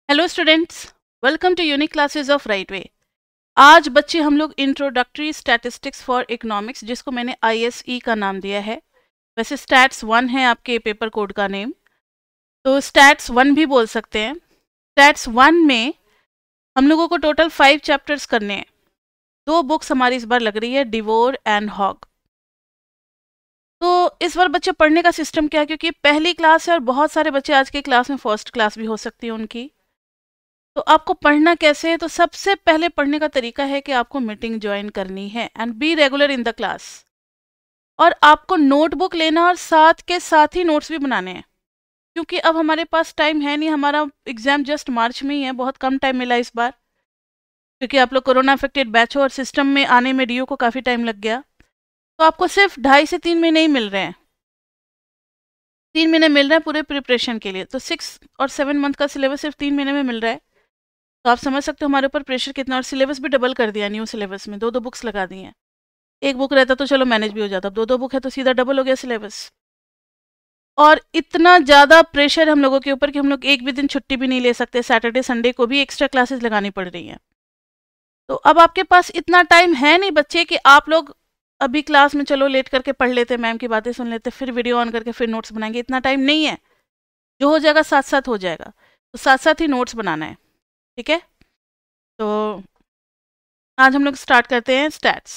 Hello students, welcome to unique classes of right way. आज बच्चे हम लोग इंट्रोडक्टरी स्टैटिस्टिक्स फॉर इकोनॉमिक्स, जिसको मैंने ISE का नाम दिया है। वैसे स्टैट्स 1 है आपके पेपर कोड का नेम, तो स्टैट्स 1 भी बोल सकते हैं। स्टैट्स 1 में हम लोगों को टोटल 5 चैप्टर्स करने हैं। 2 बुक्स हमारी इस बार लग रही है, डिवोर एंड हॉग। तो इस बार बच्चे पढ़ने का सिस्टम क्या है, क्योंकि पहली क्लास है और बहुत सारे बच्चे आज की क्लास में फर्स्ट क्लास भी हो सकती है उनकी। तो आपको पढ़ना कैसे है? तो सबसे पहले पढ़ने का तरीका है कि आपको मीटिंग ज्वाइन करनी है and be regular in the class. और आपको नोटबुक लेना और साथ के साथ ही नोट्स भी बनाने हैं, क्योंकि अब हमारे पास टाइम है नहीं। हमारा एग्जाम जस्ट मार्च में ही है, बहुत कम टाइम मिला इस बार, क्योंकि आप लोग कोरोना अफेक्टेड बैच हो और सिस्टम में आने में DO को काफ़ी टाइम लग गया। तो आपको सिर्फ 2.5 से 3 महीने ही मिल रहे हैं। 3 महीने मिल रहे हैं पूरे प्रिपरेशन के लिए। तो 6 और 7 मंथ का सिलेबस सिर्फ 3 महीने में मिल रहा है। तो आप समझ सकते हो हमारे ऊपर प्रेशर कितना। और सिलेबस भी डबल कर दिया, न्यू सिलेबस में 2-2 बुक्स लगा दी हैं। एक बुक रहता तो चलो मैनेज भी हो जाता, अब 2-2 बुक है तो सीधा डबल हो गया सिलेबस। और इतना ज़्यादा प्रेशर हम लोगों के ऊपर कि हम लोग एक भी दिन छुट्टी भी नहीं ले सकते। सैटरडे संडे को भी एक्स्ट्रा क्लासेस लगानी पड़ रही हैं। तो अब आपके पास इतना टाइम है नहीं बच्चे कि आप लोग अभी क्लास में चलो लेट करके पढ़ लेते, मैम की बातें सुन लेते, फिर वीडियो ऑन करके फिर नोट्स बनाएंगे। इतना टाइम नहीं है। जो हो जाएगा साथ साथ हो जाएगा, तो साथ साथ ही नोट्स बनाना है। ठीक है, तो आज हम लोग स्टार्ट करते हैं स्टैट्स।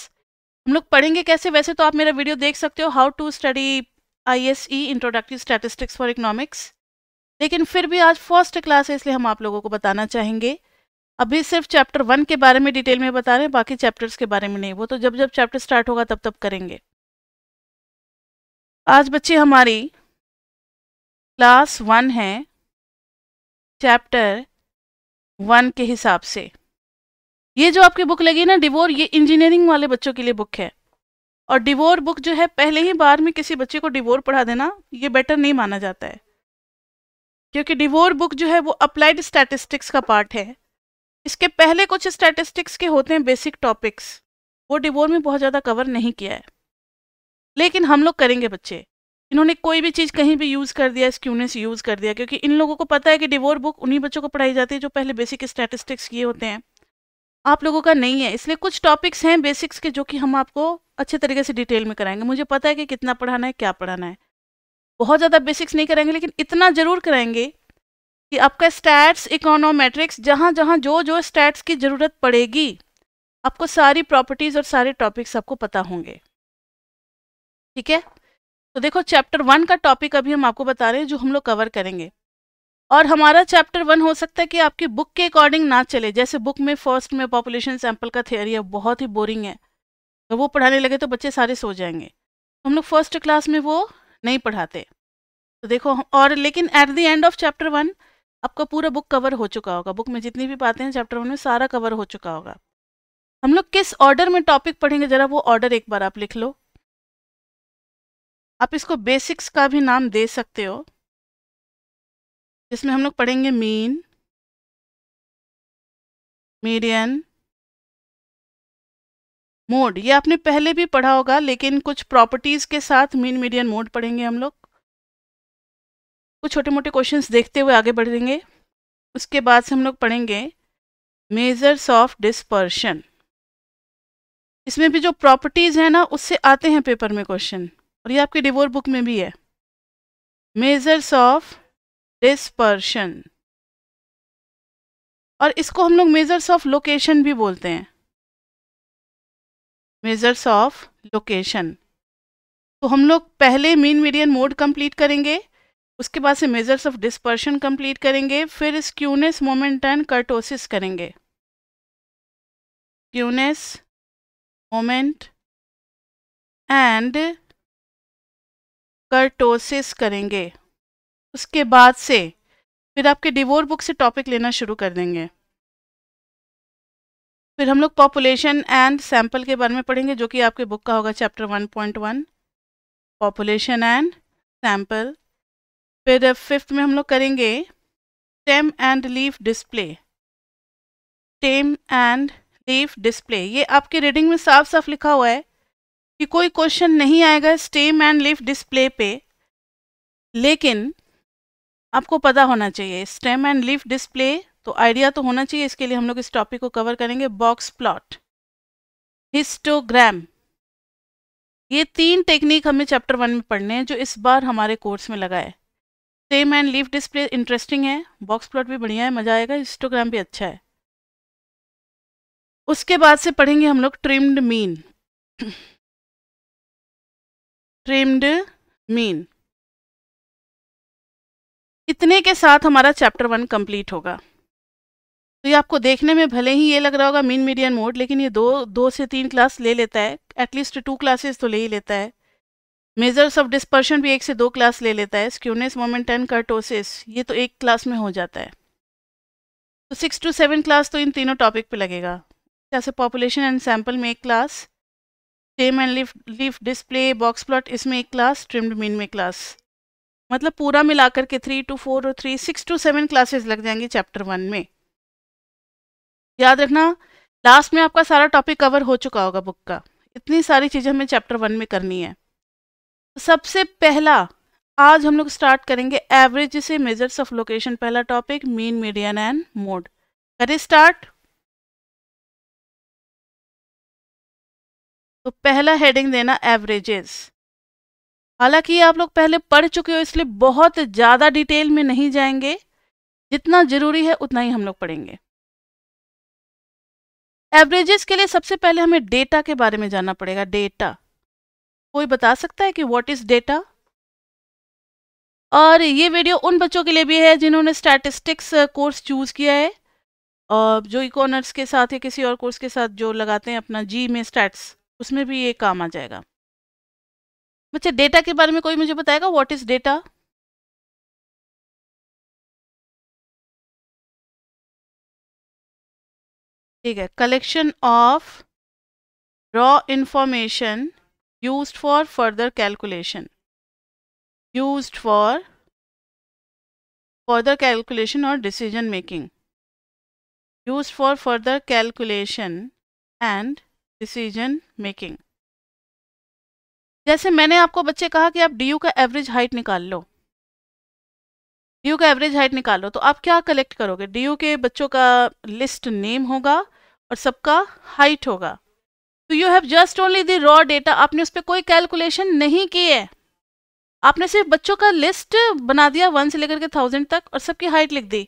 हम लोग पढ़ेंगे कैसे? वैसे तो आप मेरा वीडियो देख सकते हो, how to study ISE introductory statistics for economics. लेकिन फिर भी आज फर्स्ट क्लास है, इसलिए हम आप लोगों को बताना चाहेंगे। अभी सिर्फ चैप्टर 1 के बारे में डिटेल में बता रहे हैं, बाकी चैप्टर्स के बारे में नहीं। वो तो जब जब चैप्टर स्टार्ट होगा तब तब करेंगे। आज बच्चे हमारी क्लास 1 है, चैप्टर 1 के हिसाब से। ये जो आपकी बुक लगी ना डिवोर, ये इंजीनियरिंग वाले बच्चों के लिए बुक है। और डिवोर बुक जो है, पहले ही बार में किसी बच्चे को डिवोर पढ़ा देना ये बेटर नहीं माना जाता है, क्योंकि डिवोर बुक जो है वो अप्लाइड स्टैटिस्टिक्स का पार्ट है। इसके पहले कुछ स्टैटिस्टिक्स के होते हैं बेसिक टॉपिक्स, वो डिवोर में बहुत ज़्यादा कवर नहीं किया है, लेकिन हम लोग करेंगे बच्चे। इन्होंने कोई भी चीज़ कहीं भी यूज़ कर दिया, स्क्यूनेस यूज़ कर दिया, क्योंकि इन लोगों को पता है कि डिवोर बुक उन्हीं बच्चों को पढ़ाई जाती है जो पहले बेसिक स्टैटिस्टिक्स किए होते हैं। आप लोगों का नहीं है, इसलिए कुछ टॉपिक्स हैं बेसिक्स के जो कि हम आपको अच्छे तरीके से डिटेल में कराएंगे। मुझे पता है कि कितना पढ़ाना है, क्या पढ़ाना है। बहुत ज़्यादा बेसिक्स नहीं कराएंगे, लेकिन इतना ज़रूर कराएंगे कि आपका स्टैट्स, इकोनोमेट्रिक्स, जहाँ जहाँ जो जो स्टैट्स की ज़रूरत पड़ेगी, आपको सारी प्रॉपर्टीज़ और सारे टॉपिक्स आपको पता होंगे। ठीक है, तो देखो चैप्टर 1 का टॉपिक अभी हम आपको बता रहे हैं जो हम लोग कवर करेंगे। और हमारा चैप्टर 1 हो सकता है कि आपकी बुक के अकॉर्डिंग ना चले। जैसे बुक में फर्स्ट में पॉपुलेशन सैंपल का थियरी है, बहुत ही बोरिंग है, तो वो पढ़ाने लगे तो बच्चे सारे सो जाएंगे। हम लोग फर्स्ट क्लास में वो नहीं पढ़ाते। तो देखो, और लेकिन at the end of chapter 1 आपका पूरा बुक कवर हो चुका होगा। बुक में जितनी भी बातें हैं चैप्टर 1 में सारा कवर हो चुका होगा। हम लोग किस ऑर्डर में टॉपिक पढ़ेंगे, जरा वो ऑर्डर एक बार आप लिख लो। आप इसको बेसिक्स का भी नाम दे सकते हो, जिसमें हम लोग पढ़ेंगे मीन, मीडियन, मोड। ये आपने पहले भी पढ़ा होगा, लेकिन कुछ प्रॉपर्टीज के साथ मीन, मीडियन, मोड पढ़ेंगे हम लोग। कुछ छोटे मोटे क्वेश्चंस देखते हुए आगे बढ़ेंगे। उसके बाद से हम लोग पढ़ेंगे मेजर्स ऑफ डिस्पर्शन। इसमें भी जो प्रॉपर्टीज है ना, उससे आते हैं पेपर में क्वेश्चन, और ये आपकी डिवोर बुक में भी है। मेजर्स ऑफ डिस्पर्शन, और इसको हम लोग मेजर्स ऑफ लोकेशन भी बोलते हैं। Measures of location. तो हम लोग पहले मीन, मीडियन, मोड कंप्लीट करेंगे, उसके बाद से मेजर्स ऑफ डिस्पर्शन कंप्लीट करेंगे, फिर स्क्यूनेस, मोमेंट एंड कर्टोसिस करेंगे। स्क्यूनेस, मोमेंट एंड कर्टोसिस करेंगे। उसके बाद से फिर आपके डिवोर बुक से टॉपिक लेना शुरू कर देंगे। फिर हम लोग पॉपुलेशन एंड सैंपल के बारे में पढ़ेंगे, जो कि आपके बुक का होगा चैप्टर 1.1, पॉपुलेशन एंड सैंपल। फिर 5th में हम लोग करेंगे stem and leaf display. Stem and leaf display, ये आपके रीडिंग में साफ साफ लिखा हुआ है कि कोई क्वेश्चन नहीं आएगा स्टेम एंड लीफ डिस्प्ले पे, लेकिन आपको पता होना चाहिए स्टेम एंड लीफ डिस्प्ले तो आइडिया तो होना चाहिए, इसके लिए हम लोग इस टॉपिक को कवर करेंगे। बॉक्स प्लॉट, हिस्टोग्राम, ये 3 टेक्निक हमें चैप्टर 1 में पढ़ने हैं जो इस बार हमारे कोर्स में लगा है। Same and leaf display interesting है, बॉक्स प्लॉट भी बढ़िया है, मजा आएगा, हिस्टोग्राम भी अच्छा है। उसके बाद से पढ़ेंगे हम लोग ट्रिम्ड मीन। ट्रिम्ड मीन, इतने के साथ हमारा चैप्टर 1 कंप्लीट होगा। तो ये आपको देखने में भले ही ये लग रहा होगा मीन मीडियन मोड, लेकिन ये दो से 3 क्लास ले लेता है, एटलीस्ट 2 क्लासेस तो ले ही लेता है। मेजर्स ऑफ डिस्पर्शन भी 1 से 2 क्लास ले लेता है। स्क्यूनेस, मोमेंट एंड कर्टोसिस, ये तो 1 क्लास में हो जाता है। तो 6 to 7 क्लास तो इन तीनों टॉपिक पे लगेगा। जैसे पॉपुलेशन एंड सैंपल में 1 class, same and leaf display, box plot, इसमें 1 क्लास, ट्रिम्ड मीन में क्लास, मतलब पूरा मिलाकर के 3 to 4 और 6 to 7 क्लासेस लग जाएंगी चैप्टर 1 में। याद रखना, लास्ट में आपका सारा टॉपिक कवर हो चुका होगा बुक का। इतनी सारी चीज़ें हमें चैप्टर 1 में करनी है। तो सबसे पहला आज हम लोग स्टार्ट करेंगे एवरेज से मेजर्स ऑफ लोकेशन, पहला topic mean, median and mode. करें स्टार्ट। तो पहला हेडिंग देना एवरेजेस। हालांकि आप लोग पहले पढ़ चुके हो, इसलिए बहुत ज़्यादा डिटेल में नहीं जाएंगे, जितना जरूरी है उतना ही हम लोग पढ़ेंगे। एवरेजेस के लिए सबसे पहले हमें डेटा के बारे में जानना पड़ेगा। डेटा, कोई बता सकता है कि व्हाट इज डेटा? और ये वीडियो उन बच्चों के लिए भी है जिन्होंने स्टैटिस्टिक्स कोर्स चूज किया है, और जो इको ऑनर्स के साथ या किसी और कोर्स के साथ जो लगाते हैं अपना जी में स्टैट्स, उसमें भी ये काम आ जाएगा। बच्चे डेटा के बारे में कोई मुझे बताएगा व्हाट इज डेटा? ठीक है, collection of raw information used for further calculation, used for further calculation or decision making, used for further calculation and decision making। जैसे मैंने आपको बच्चे कहा कि आप डी का एवरेज हाइट निकाल लो, डी का एवरेज हाइट निकाल लो, तो आप क्या कलेक्ट करोगे? डी के बच्चों का लिस्ट नेम होगा और सबका हाइट होगा। तो you have just only the raw data, आपने उस पर कोई कैलकुलेशन नहीं की है, आपने सिर्फ बच्चों का लिस्ट बना दिया 1 से लेकर के 1000 तक और सबकी हाइट लिख दी।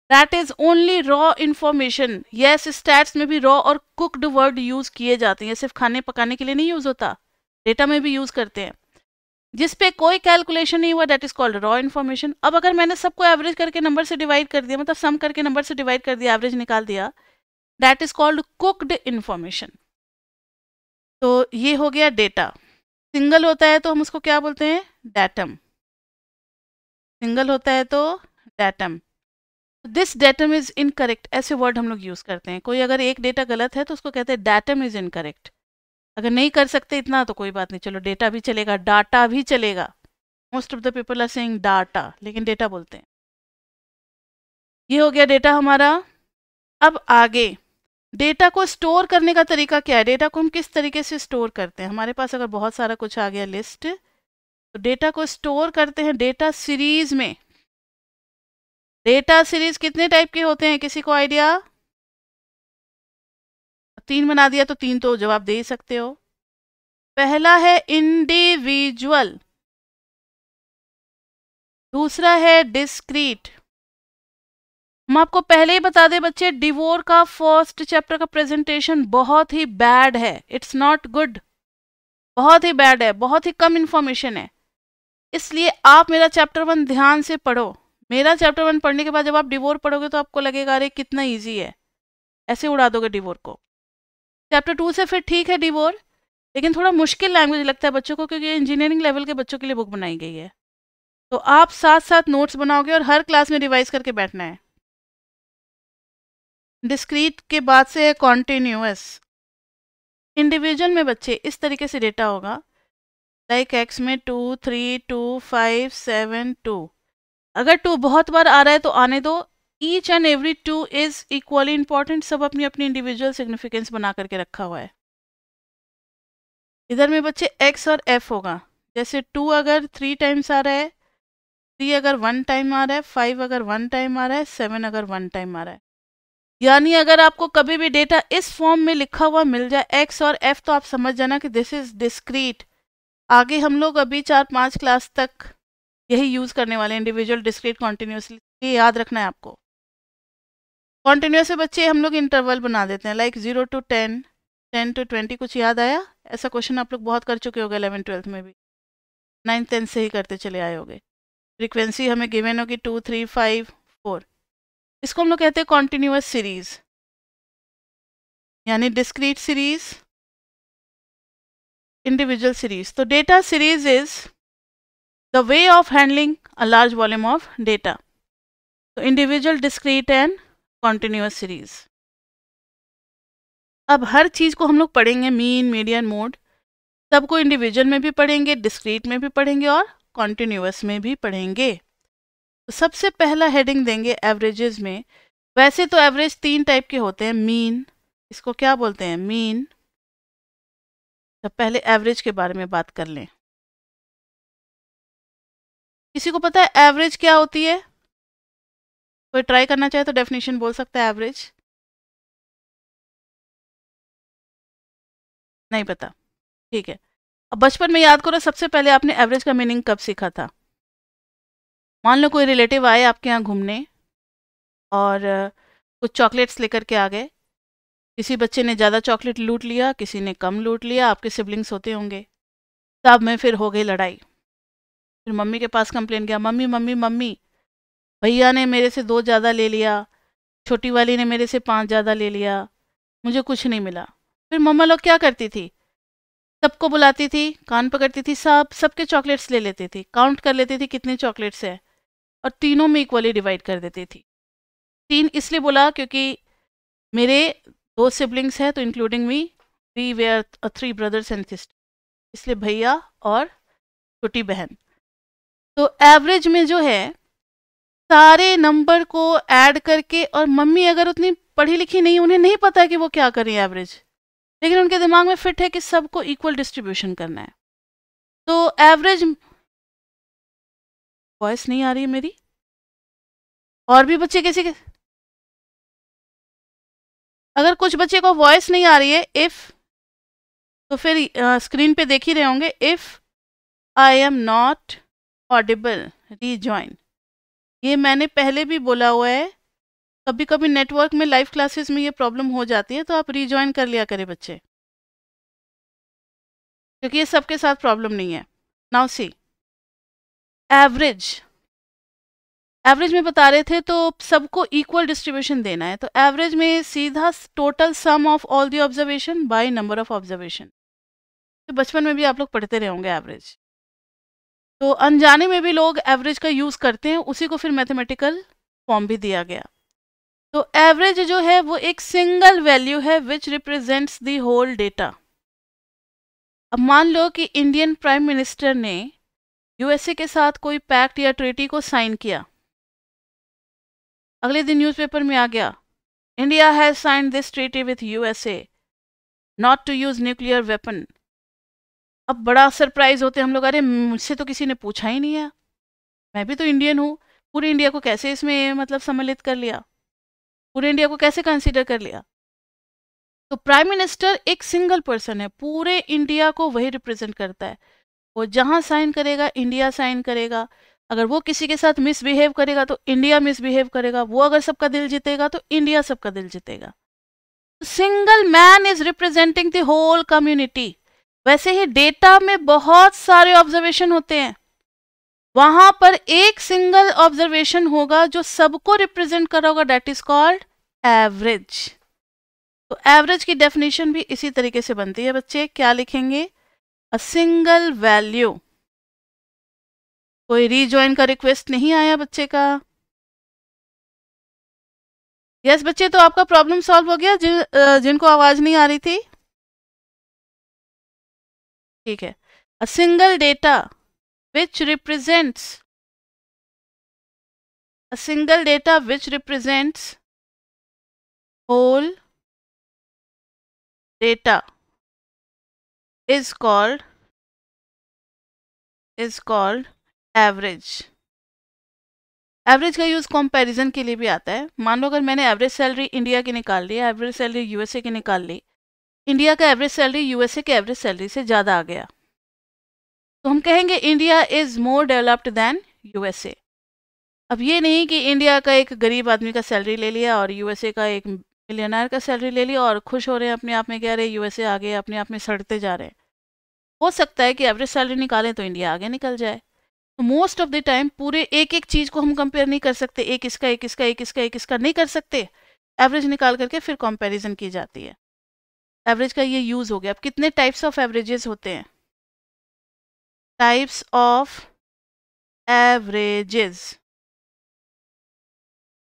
That is only raw information. Yes, stats में भी रॉ और कुक्ड वर्ड यूज किए जाते हैं, सिर्फ खाने पकाने के लिए नहीं यूज होता, डेटा में भी यूज करते हैं। जिस पे कोई कैलकुलेशन नहीं हुआ that is called raw information. अब अगर मैंने सबको एवरेज करके नंबर से डिवाइड कर दिया, मतलब सम करके नंबर से डिवाइड कर दिया, एवरेज निकाल दिया, that is called cooked information. तो ये हो गया डेटा। सिंगल होता है तो हम उसको क्या बोलते हैं? डेटम। सिंगल होता है तो datum. This datum is incorrect, ऐसे वर्ड हम लोग यूज करते हैं। कोई अगर एक डेटा गलत है तो उसको कहते हैं डेटम इज इनकरेक्ट। अगर नहीं कर सकते इतना तो कोई बात नहीं, चलो डेटा भी चलेगा, डाटा भी चलेगा। Most of the people are saying data, लेकिन डेटा बोलते हैं। ये हो गया डेटा हमारा। अब आगे डेटा को स्टोर करने का तरीका क्या है? डेटा को हम किस तरीके से स्टोर करते हैं? हमारे पास अगर बहुत सारा कुछ आ गया लिस्ट, तो डेटा को स्टोर करते हैं डेटा सीरीज में। डेटा सीरीज कितने टाइप के होते हैं, किसी को आइडिया? 3 बना दिया तो 3 तो जवाब दे ही सकते हो। पहला है इंडिविजुअल, दूसरा है डिस्क्रीट। हम आपको पहले ही बता दें बच्चे, डिवोर का फर्स्ट चैप्टर का प्रेजेंटेशन बहुत ही बैड है, इट्स नॉट गुड, बहुत ही बैड है, बहुत ही कम इंफॉर्मेशन है। इसलिए आप मेरा चैप्टर 1 ध्यान से पढ़ो। मेरा चैप्टर 1 पढ़ने के बाद जब आप डिवोर पढ़ोगे तो आपको लगेगा अरे कितना इजी है, ऐसे उड़ा दोगे डिवोर को। चैप्टर 2 से फिर ठीक है डिवोर, लेकिन थोड़ा मुश्किल लैंग्वेज लगता है बच्चों को, क्योंकि इंजीनियरिंग लेवल के बच्चों के लिए बुक बनाई गई है। तो आप साथ साथ नोट्स बनाओगे और हर क्लास में रिवाइज करके बैठना है। डिस्क्रीट के बाद से है कॉन्टिन्यूअस। इंडिविजुअल में बच्चे इस तरीके से डेटा होगा, लाइक एक्स में 2 3 2 5 7 2। अगर 2 बहुत बार आ रहा है तो आने दो, each and every 2 is equally important, सब अपनी अपनी इंडिविजुअल सिग्निफिकेंस बना करके रखा हुआ है। इधर में बच्चे एक्स और एफ होगा, जैसे 2 अगर 3 टाइम्स आ रहा है 3 अगर 1 टाइम आ रहा है, 5 अगर 1 टाइम आ रहा है, 7 अगर 1 टाइम आ रहा है। यानी अगर आपको कभी भी डेटा इस फॉर्म में लिखा हुआ मिल जाए एक्स और एफ, तो आप समझ जाना कि दिस इज डिस्क्रीट। आगे हम लोग अभी 4-5 क्लास तक यही यूज करने वाले हैं, इंडिविजुअल, डिस्क्रीट, कॉन्टिन्यूसली। ये याद रखना है आपको। कॉन्टिन्यूस से बच्चे हम लोग इंटरवल बना देते हैं, लाइक 0 to 10, 10 to 20। कुछ याद आया? ऐसा क्वेश्चन आप लोग बहुत कर चुके होंगे 11th-12th में भी, 9th-10th से ही करते चले आए होंगे। फ्रीक्वेंसी हमें गिवन होगी 2, 3, 5, 4। इसको हम लोग कहते हैं कॉन्टिन्यूस सीरीज, यानी डिस्क्रीट सीरीज, इंडिविजुअल सीरीज। तो data series is the way of handling a large volume of data. तो individual, discrete and continuous series. अब हर चीज को हम लोग पढ़ेंगे, मीन, मीडियन, मोड, सबको इंडिविजुअल में भी पढ़ेंगे, डिस्क्रीट में भी पढ़ेंगे और कॉन्टिन्यूस में भी पढ़ेंगे। तो सबसे पहला हेडिंग देंगे एवरेजेस में। वैसे तो एवरेज 3 टाइप के होते हैं। मीन, इसको क्या बोलते हैं? मीन। तो पहले एवरेज के बारे में बात कर लें। किसी को पता है एवरेज क्या होती है? कोई ट्राई करना चाहे तो डेफिनेशन बोल सकता है एवरेज। नहीं पता, ठीक है। अब बचपन में याद करो, सबसे पहले आपने एवरेज का मीनिंग कब सीखा था? मान लो कोई रिलेटिव आए आपके यहाँ घूमने और कुछ चॉकलेट्स लेकर के आ गए। किसी बच्चे ने ज़्यादा चॉकलेट लूट लिया, किसी ने कम लूट लिया, आपके सिबलिंग्स होते होंगे। तब में फिर हो गई लड़ाई। फिर मम्मी के पास कंप्लेन किया, मम्मी मम्मी मम्मी, भैया ने मेरे से 2 ज़्यादा ले लिया, छोटी वाली ने मेरे से 5 ज़्यादा ले लिया, मुझे कुछ नहीं मिला। फिर मम्मा लोग क्या करती थी? सबको बुलाती थी, कान पकड़ती थी, सबके चॉकलेट्स ले लेती थी, काउंट कर लेती थी कितने चॉकलेट्स है, और तीनों में इक्वली डिवाइड कर देती थी। 3 इसलिए बोला क्योंकि मेरे 2 सिबलिंग्स हैं, तो including me, we were 3 brothers and sister, इसलिए भैया और छोटी बहन। तो एवरेज में जो है सारे नंबर को ऐड करके, और मम्मी अगर उतनी पढ़ी लिखी नहीं, उन्हें नहीं पता है कि वो क्या करें एवरेज, लेकिन उनके दिमाग में फिट है कि सबको इक्वल डिस्ट्रीब्यूशन करना है। तो एवरेज, वॉइस नहीं आ रही है मेरी? और भी बच्चे कैसे अगर कुछ बच्चे को वॉइस नहीं आ रही है, इफ, तो फिर स्क्रीन पे देख ही रहे होंगे, if I am not Audible rejoin. ये मैंने पहले भी बोला हुआ है, कभी कभी नेटवर्क में लाइव क्लासेस में ये प्रॉब्लम हो जाती है, तो आप रीजॉइन कर लिया करें बच्चे, क्योंकि ये सबके साथ प्रॉब्लम नहीं है। नाउ सी एवरेज, एवरेज में बता रहे थे तो सबको इक्वल डिस्ट्रीब्यूशन देना है। तो एवरेज में सीधा total sum of all the observation by number of observation. तो बचपन में भी आप लोग पढ़ते रहे होंगे एवरेज, तो अनजाने में भी लोग एवरेज का यूज करते हैं, उसी को फिर मैथमेटिकल फॉर्म भी दिया गया। तो एवरेज जो है वो एक सिंगल वैल्यू है which represents the whole data. अब मान लो कि इंडियन प्राइम मिनिस्टर ने यूएसए के साथ कोई पैक्ट या ट्रीटी को साइन किया, अगले दिन न्यूज़पेपर में आ गया, India has signed this treaty with USA not to use nuclear weapon. अब बड़ा सरप्राइज होते हैं हम लोग, अरे मुझसे तो किसी ने पूछा ही नहीं है, मैं भी तो इंडियन हूँ, पूरे इंडिया को कैसे इसमें मतलब सम्मिलित कर लिया, पूरे इंडिया को कैसे कंसीडर कर लिया। तो प्राइम मिनिस्टर एक सिंगल पर्सन है, पूरे इंडिया को वही रिप्रेजेंट करता है। वो जहाँ साइन करेगा इंडिया साइन करेगा, अगर वो किसी के साथ मिसबिहेव करेगा तो इंडिया मिसबिहेव करेगा, वो अगर सबका दिल जीतेगा तो इंडिया सबका दिल जीतेगा। Single man is representing the whole community. वैसे ही डेटा में बहुत सारे ऑब्जर्वेशन होते हैं, वहां पर एक सिंगल ऑब्जर्वेशन होगा जो सबको रिप्रेजेंट कर रहा होगा, दैट इज कॉल्ड एवरेज। तो एवरेज की डेफिनेशन भी इसी तरीके से बनती है बच्चे। क्या लिखेंगे? A single value. कोई रीजॉइन का रिक्वेस्ट नहीं आया बच्चे का? यस बच्चे, तो आपका प्रॉब्लम सॉल्व हो गया जिनको आवाज नहीं आ रही थी? ठीक है। A single data which represents a single data which represents whole data is called average। Average का यूज़ कंपैरिजन के लिए भी आता है। मान लो अगर मैंने एवरेज सैलरी इंडिया की निकाल ली, एवरेज सैलरी यूएसए की निकाल ली, इंडिया का एवरेज सैलरी यूएसए के एवरेज सैलरी से ज़्यादा आ गया, तो हम कहेंगे India is more developed than USA. अब ये नहीं कि इंडिया का एक गरीब आदमी का सैलरी ले लिया और यूएसए का एक मिलियनर का सैलरी ले लिया और खुश हो रहे हैं अपने आप में, कह रहे यूएसए आगे, अपने आप में सड़ते जा रहे हैं। हो सकता है कि एवरेज सैलरी निकालें तो इंडिया आगे निकल जाए। तो मोस्ट ऑफ द टाइम पूरे एक एक चीज़ को हम कंपेयर नहीं कर सकते, एक इसका एक इसका एक इसका एक इसका नहीं कर सकते। एवरेज निकाल करके फिर कंपैरिजन की जाती है। एवरेज का ये यूज़ हो गया। अब कितने टाइप्स ऑफ एवरेजेस होते हैं? Types of averages.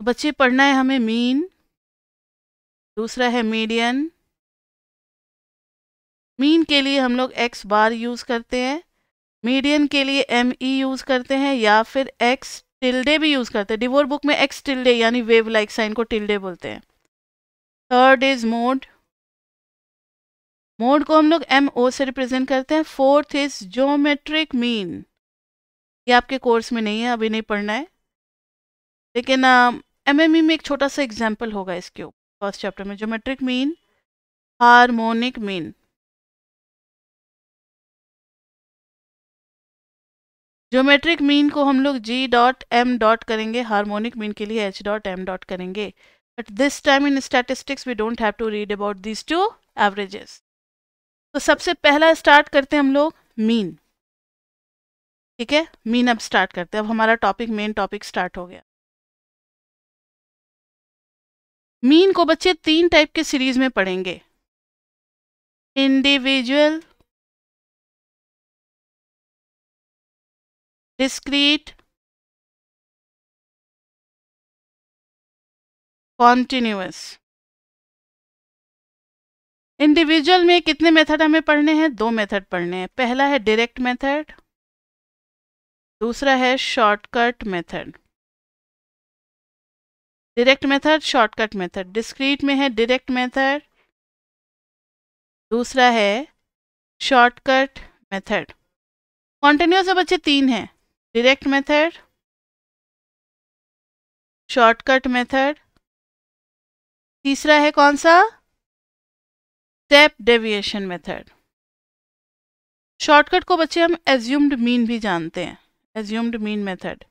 बच्चे पढ़ना है हमें मीन, दूसरा है मीडियन। मीन के लिए हम लोग एक्स बार यूज़ करते हैं, मीडियन के लिए एम ई यूज़ करते हैं, या फिर एक्स टिल्डे भी यूज़ करते हैं। डिवोर बुक में एक्स टिल्डे यानी वेव लाइक साइन को टिल्डे बोलते हैं। थर्ड इज मोड, मोड को हम लोग एम ओ से रिप्रेजेंट करते हैं। फोर्थ इज ज्योमेट्रिक मीन, ये आपके कोर्स में नहीं है, अभी नहीं पढ़ना है, लेकिन एमएमई में एक छोटा सा एग्जाम्पल होगा इसके फर्स्ट चैप्टर में। Geometric mean, harmonic mean. Geometric mean को हम लोग जी डॉट एम डॉट करेंगे, हार्मोनिक मीन के लिए एच डॉट एम डॉट करेंगे। But this time in statistics we don't have to read about this two averages. तो सबसे पहला स्टार्ट करते हैं हम लोग मीन। ठीक है, मीन अब स्टार्ट करते हैं। अब हमारा टॉपिक, मेन टॉपिक स्टार्ट हो गया। मीन को बच्चे 3 टाइप के सीरीज में पढ़ेंगे, इंडिविजुअल, डिस्क्रीट, कॉन्टिन्यूअस। इंडिविजुअल में कितने मेथड हमें पढ़ने हैं? 2 मेथड पढ़ने हैं। पहला है डायरेक्ट मेथड, दूसरा है shortcut method. Direct method, shortcut method. Discrete में है डायरेक्ट मेथड, दूसरा है शॉर्टकट मेथड। कॉन्टिन्यूअस में बच्चे 3 हैं, डायरेक्ट मेथड, शॉर्टकट मेथड, तीसरा है कौन सा? Step deviation method. शॉर्टकट को बच्चे हम एज्यूम्ड मीन भी जानते हैं, एज्यूम्ड मीन मेथड।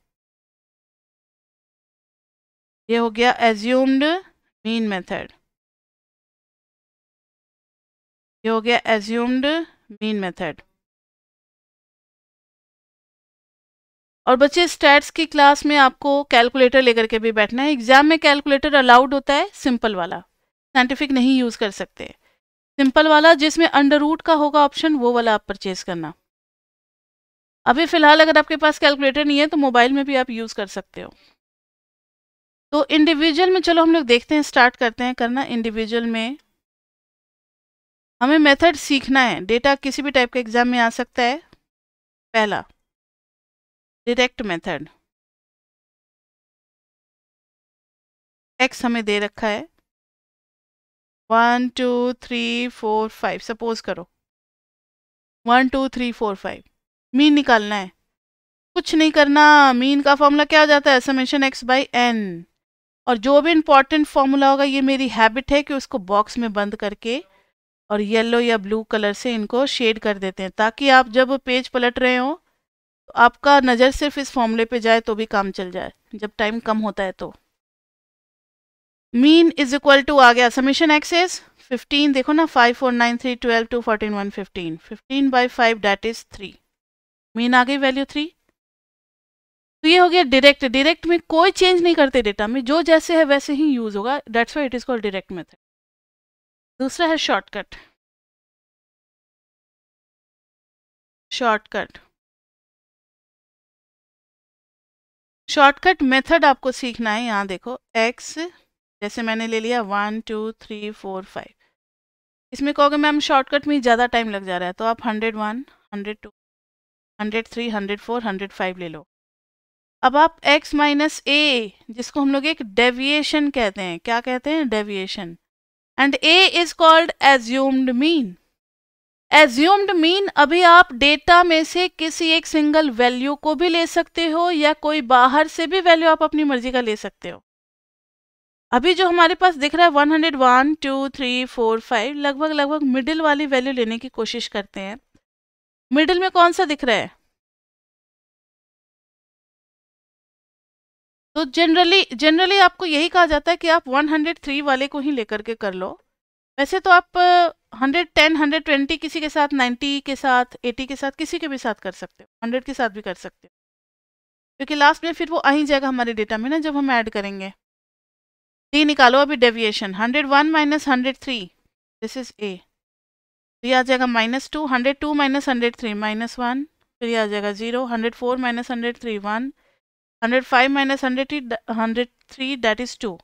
ये हो गया एज्यूम्ड मीन मेथड, ये हो गया एज्यूम्ड मीन मेथड। और बच्चे स्टैट्स की क्लास में आपको कैलकुलेटर लेकर के भी बैठना है। एग्जाम में कैलकुलेटर अलाउड होता है, सिंपल वाला, साइंटिफिक नहीं यूज़ कर सकते। सिंपल वाला जिसमें अंडर रूट का होगा ऑप्शन, वो वाला आप परचेज करना। अभी फ़िलहाल अगर आपके पास कैलकुलेटर नहीं है तो मोबाइल में भी आप यूज़ कर सकते हो। तो इंडिविजुअल में चलो हम लोग देखते हैं, स्टार्ट करते हैं करना। इंडिविजुअल में हमें मेथड सीखना है। डेटा किसी भी टाइप का एग्जाम में आ सकता है। पहला डायरेक्ट मेथड, एक्स हमें दे रखा है 1 2 3 4 5, सपोज करो 1 2 3 4 5। मीन निकालना है, कुछ नहीं करना। मीन का फॉर्मूला क्या हो जाता है? Summation X by N. और जो भी इंपॉर्टेंट फॉर्मूला होगा, ये मेरी हैबिट है कि उसको बॉक्स में बंद करके और येलो या ब्लू कलर से इनको शेड कर देते हैं, ताकि आप जब पेज पलट रहे हो तो आपका नज़र सिर्फ इस फॉर्मूले पे जाए तो भी काम चल जाए, जब टाइम कम होता है। तो मीन इज इक्वल टू आ गया, समेशन एक्स इज 15, देखो ना 5 4 9 3 12 2 14 1 15, 15 बाई 5 डैट इज 3। मीन आ गई वैल्यू 3। तो ये हो गया डायरेक्ट। डायरेक्ट में कोई चेंज नहीं करते, डेटा में जो जैसे है वैसे ही यूज होगा, that's why it is called direct method. दूसरा है शॉर्टकट। शॉर्टकट, शॉर्टकट मेथड आपको सीखना है। यहाँ देखो एक्स जैसे मैंने ले लिया 1 2 3 4 5। इसमें कहोगे मैम शॉर्टकट में ज़्यादा टाइम लग जा रहा है, तो आप 101 102 103 104 105 ले लो। अब आप x माइनस ए, जिसको हम लोग एक डेविएशन कहते हैं, क्या कहते हैं? Deviation. And a is called assumed mean. Assumed mean, अभी आप डेटा में से किसी एक सिंगल वैल्यू को भी ले सकते हो या कोई बाहर से भी वैल्यू आप अपनी मर्जी का ले सकते हो। अभी जो हमारे पास दिख रहा है 101, 2, 3, 4, 5, लगभग लगभग मिडिल वाली वैल्यू लेने की कोशिश करते हैं। मिडिल में कौन सा दिख रहा है? तो जनरली आपको यही कहा जाता है कि आप 103 वाले को ही लेकर के कर लो। वैसे तो आप 110, 120 किसी के साथ, 90 के साथ, 80 के साथ, किसी के भी साथ कर सकते हो, 100 के साथ भी कर सकते हो, क्योंकि लास्ट में फिर वो आ ही जाएगा हमारे डेटा में ना जब हम ऐड करेंगे। डी निकालो अभी, deviation 101 minus 103, this is a. तो ये आ जाएगा -2, 102 माइनस 103 -1, फिर ये आ जाएगा 0, 104 minus 103 1, 105 minus 103 that is 2।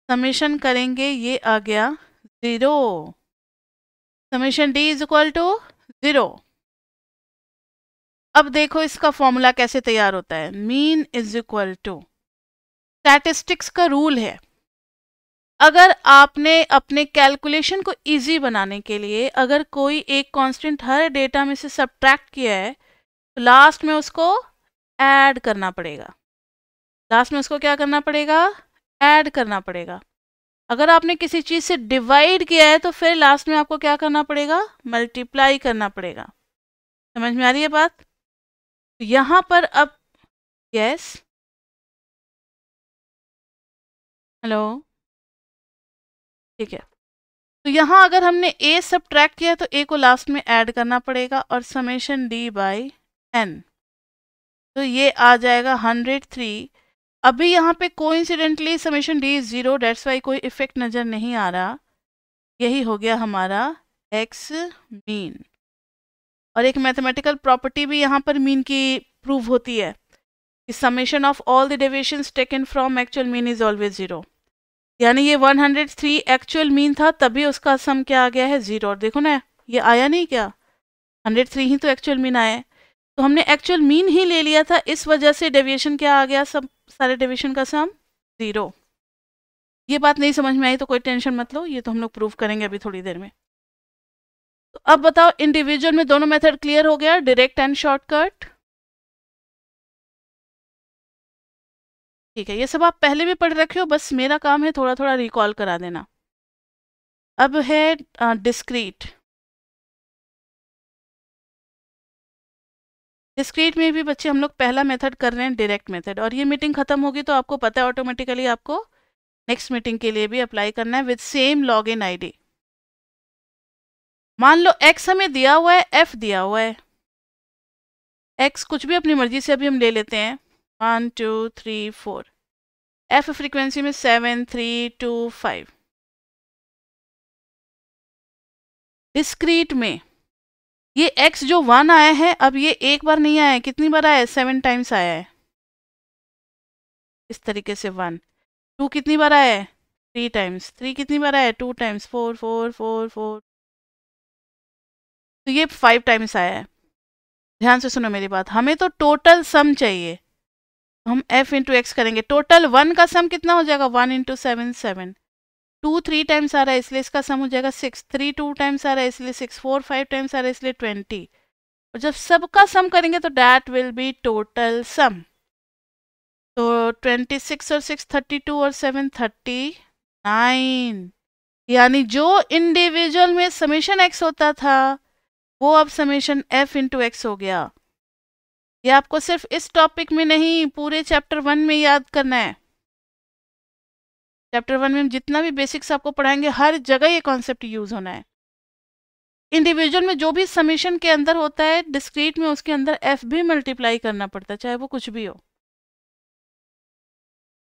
Summation करेंगे, ये आ गया 0। Summation D is equal to 0। अब देखो इसका फॉर्मूला कैसे तैयार होता है। Mean is equal to, statistics का रूल है, अगर आपने अपने कैलकुलेशन को इजी बनाने के लिए अगर कोई एक कांस्टेंट हर डेटा में से सब्ट्रैक्ट किया है तो लास्ट में उसको ऐड करना पड़ेगा। लास्ट में उसको क्या करना पड़ेगा? ऐड करना पड़ेगा। अगर आपने किसी चीज़ से डिवाइड किया है तो फिर लास्ट में आपको क्या करना पड़ेगा? मल्टीप्लाई करना पड़ेगा। समझ में आ रही है बात? तो यहाँ पर अब यस, हेलो, ठीक है। तो यहाँ अगर हमने a सब्ट्रैक्ट किया है तो a को लास्ट में ऐड करना पड़ेगा और समेशन d बाई n, तो ये आ जाएगा 103। अभी यहाँ पे coincidentally summation d 0, that's why कोई इफेक्ट नज़र नहीं आ रहा। यही हो गया हमारा x मीन। और एक मैथमेटिकल प्रॉपर्टी भी यहाँ पर मीन की प्रूव होती है कि summation of all the deviations taken from actual mean is always 0। यानी ये 103 एक्चुअल मीन था, तभी उसका सम क्या आ गया है? 0। और देखो ना, ये आया नहीं क्या? 103 ही तो एक्चुअल मीन आया है, तो हमने एक्चुअल मीन ही ले लिया था, इस वजह से डेविएशन क्या आ गया? सब सारे डेविएशन का सम 0। ये बात नहीं समझ में आई तो कोई टेंशन मत लो, ये तो हम लोग प्रूव करेंगे अभी थोड़ी देर में। तो अब बताओ, इंडिविजुअल में दोनों मेथड क्लियर हो गया, डायरेक्ट एंड शॉर्टकट। ठीक है, ये सब आप पहले भी पढ़ रखे हो, बस मेरा काम है थोड़ा थोड़ा रिकॉल करा देना। अब है डिस्क्रीट। डिस्क्रीट में भी बच्चे हम लोग पहला मेथड कर रहे हैं, डायरेक्ट मेथड, और ये मीटिंग खत्म होगी तो आपको पता है ऑटोमेटिकली आपको नेक्स्ट मीटिंग के लिए भी अप्लाई करना है विद सेम लॉगिन आईडी। मान लो x हमें दिया हुआ है, f दिया हुआ है, x कुछ भी अपनी मर्जी से अभी हम ले लेते हैं, 1 2 3 4, f फ्रीक्वेंसी में 7 3 2 5। डिस्क्रीट में ये x जो 1 आया है, अब ये एक बार नहीं आया है, कितनी बार आया है? 7 टाइम्स आया है। इस तरीके से 1 2 कितनी बार आया है? 3 टाइम्स। 3 कितनी बार आया है? 2 टाइम्स। 4 4 4 4, तो ये 5 टाइम्स आया है। ध्यान से सुनो मेरी बात, हमें तो टोटल सम चाहिए, हम f इंटू एक्स करेंगे। टोटल 1 का सम कितना हो जाएगा? 1 इंटू 7 7। 2 3 टाइम्स आ रहा है इसलिए इसका सम हो जाएगा 6। 3 2 टाइम्स आ रहा है इसलिए 6। 4 5 टाइम्स आ रहा है इसलिए 20। और जब सबका सम करेंगे तो that will be total sum. तो 26 और 6 32 और 7 39। यानी जो इंडिविजुअल में समेशन x होता था वो अब समेशन f इंटू एक्स हो गया। ये आपको सिर्फ इस टॉपिक में नहीं, पूरे चैप्टर 1 में याद करना है। चैप्टर 1 में हम जितना भी बेसिक्स आपको पढ़ाएंगे हर जगह ये कॉन्सेप्ट यूज होना है। इंडिविजुअल में जो भी समेशन के अंदर होता है, डिस्क्रीट में उसके अंदर f भी मल्टीप्लाई करना पड़ता है, चाहे वो कुछ भी हो।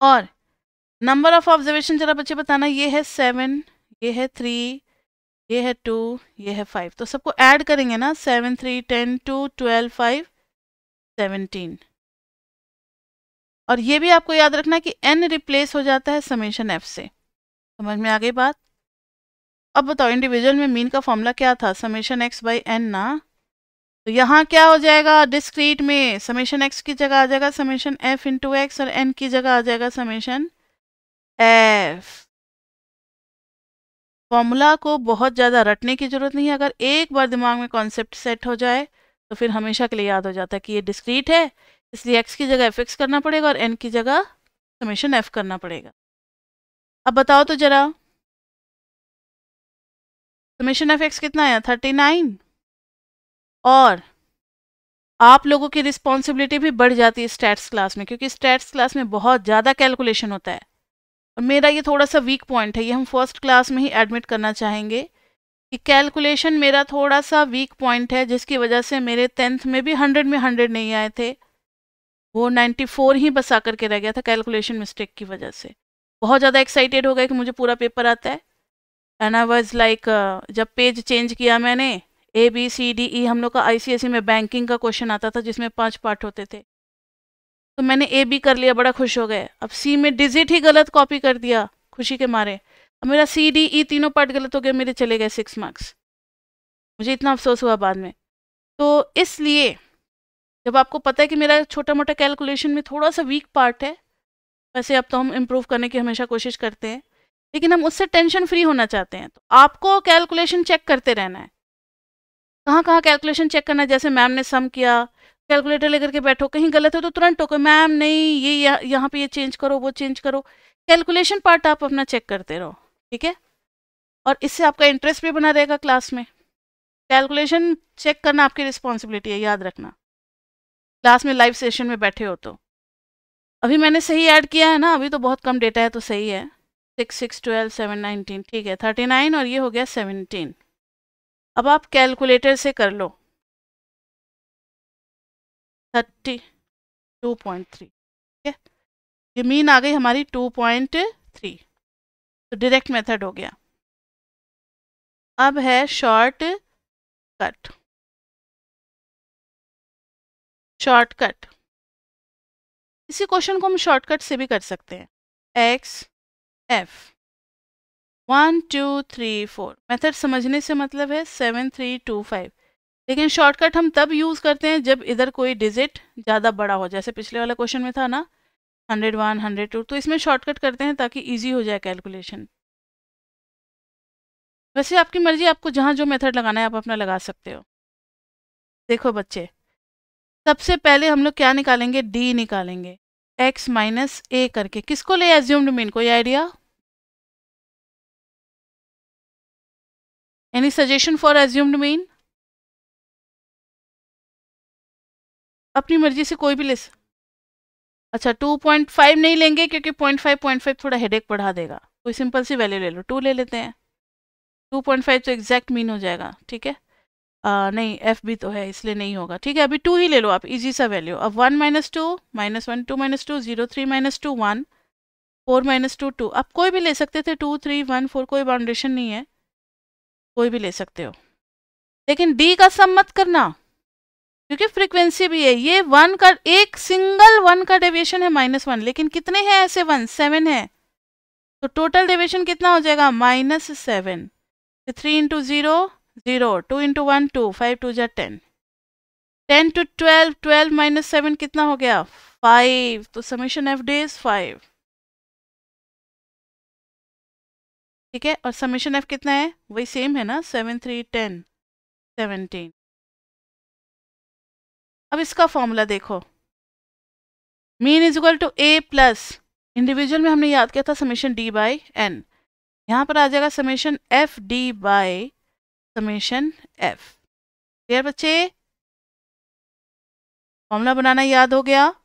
और नंबर ऑफ ऑब्जर्वेशन जरा बच्चे बताना, ये है 7, ये है 3, ये है 2, ये है 5, तो सबको ऐड करेंगे ना, 7 3 10 2 12 5 17। और ये भी आपको याद रखना कि n रिप्लेस हो जाता है समेशन f से। समझ में आ गई बात? अब बताओ, इंडिविजुअल में मीन का फॉर्मूला क्या था? समेशन x बाई n ना। तो यहाँ क्या हो जाएगा? डिस्क्रीट में समेशन x की जगह आ जाएगा समेशन f इंटू एक्स और n की जगह आ जाएगा समेशन f। फॉर्मूला को बहुत ज़्यादा रटने की ज़रूरत नहीं है, अगर एक बार दिमाग में कॉन्सेप्ट सेट हो जाए तो फिर हमेशा के लिए याद हो जाता है कि ये डिस्क्रीट है, इसलिए x की जगह एफ एक्स करना पड़ेगा और n की जगह समेशन f करना पड़ेगा। अब बताओ तो जरा, समेशन एफ एक्स कितना आया? 39। और आप लोगों की रिस्पॉन्सिबिलिटी भी बढ़ जाती है स्टैट्स क्लास में, क्योंकि स्टैट्स क्लास में बहुत ज़्यादा कैलकुलेशन होता है। और मेरा ये थोड़ा सा वीक पॉइंट है, ये हम फर्स्ट क्लास में ही एडमिट करना चाहेंगे कि कैलकुलेशन मेरा थोड़ा सा वीक पॉइंट है, जिसकी वजह से मेरे 10th में भी 100 में 100 नहीं आए थे, वो 94 ही बस आकर के रह गया था कैलकुलेशन मिस्टेक की वजह से। बहुत ज़्यादा एक्साइटेड हो गए कि मुझे पूरा पेपर आता है, एंड आई वाज लाइक, जब पेज चेंज किया मैंने, ABCDE हम लोग का ICSE में बैंकिंग का क्वेश्चन आता था जिसमें 5 पार्ट होते थे, तो मैंने AB कर लिया, बड़ा खुश हो गए। अब C में डिजिट ही गलत कॉपी कर दिया खुशी के मारे, अब मेरा CDE तीनों पार्ट गलत हो गए, मेरे चले गए 6 मार्क्स। मुझे इतना अफसोस हुआ बाद में। तो इसलिए जब आपको पता है कि मेरा छोटा मोटा कैलकुलेशन में थोड़ा सा वीक पार्ट है, वैसे अब तो हम इम्प्रूव करने की हमेशा कोशिश करते हैं, लेकिन हम उससे टेंशन फ्री होना चाहते हैं, तो आपको कैलकुलेशन चेक करते रहना है। कहाँ कहाँ कैलकुलेशन चेक करना है, जैसे मैम ने सम किया, कैलकुलेटर लेकर के बैठो, कहीं गलत हो तो तुरंत टोको, मैम नहीं ये यहाँ पे ये चेंज करो, वो चेंज करो। कैलकुलेशन पार्ट आप अपना चेक करते रहो, ठीक है? और इससे आपका इंटरेस्ट भी बना रहेगा क्लास में। कैलकुलेशन चेक करना आपकी रिस्पॉन्सिबिलिटी है, याद रखना, क्लास में लाइव सेशन में बैठे हो तो। अभी मैंने सही ऐड किया है ना, अभी तो बहुत कम डेटा है तो सही है। 6 6 12 7 19, ठीक है, 39 और ये हो गया 17। अब आप कैलकुलेटर से कर लो, 32.3, ठीक है, ये मीन आ गई हमारी 2.3, तो डायरेक्ट मेथड हो गया। अब है शॉर्ट कट। शॉर्टकट, इसी क्वेश्चन को हम शॉर्टकट से भी कर सकते हैं। एक्स एफ 1 2 3 4, मेथड समझने से मतलब है 7 3 2 5, लेकिन शॉर्टकट हम तब यूज़ करते हैं जब इधर कोई डिजिट ज़्यादा बड़ा हो, जैसे पिछले वाला क्वेश्चन में था ना 101 102, तो इसमें शॉर्टकट करते हैं ताकि ईजी हो जाए कैलकुलेशन। वैसे आपकी मर्जी, आपको जहाँ जो मेथड लगाना है आप अपना लगा सकते हो। देखो बच्चे, सबसे पहले हम लोग क्या निकालेंगे? डी निकालेंगे, x माइनस ए करके। किसको ले एज्यूम्ड मीन? कोई idea? Any suggestion for assumed mean? अपनी मर्जी से कोई भी ले अच्छा 2.5 नहीं लेंगे क्योंकि 0.5 थोड़ा हेडेक बढ़ा देगा, कोई सिंपल सी वैल्यू ले लो, 2 ले लेते हैं। 2.5 तो एग्जैक्ट मीन हो जाएगा, ठीक है। नहीं, एफ भी तो है इसलिए नहीं होगा, ठीक है, अभी 2 ही ले लो आप, इजी सा वैल्यू। अब 1 minus 2 minus 1 2 minus 2 0 3 minus 2 1 4 minus 2 2, आप कोई भी ले सकते थे, 2 3 1 4, कोई बाउंडेशन नहीं है, कोई भी ले सकते हो, लेकिन डी का सम मत करना क्योंकि फ्रीक्वेंसी भी है। ये 1 का, एक सिंगल 1 का डेविएशन है -1, लेकिन कितने हैं ऐसे 1? 7 है, तो टोटल डेविएशन कितना हो जाएगा? -7। 3 इंटू 0 0, 2 इंटू 1 2, 5 2 जा 10, 10 टू 12, 12 माइनस 7 कितना हो गया? 5, तो समेशन एफ डी इज 5, ठीक है। और समेशन एफ कितना है? वही सेम है ना, 7 3 10 17। अब इसका फॉर्मूला देखो, mean is equal to A plus, individual में हमने याद किया था समेशन डी बाई एन, यहाँ पर आ जाएगा summation F D by summation F. Clear बच्चे? फॉर्मूला बनाना याद हो गया।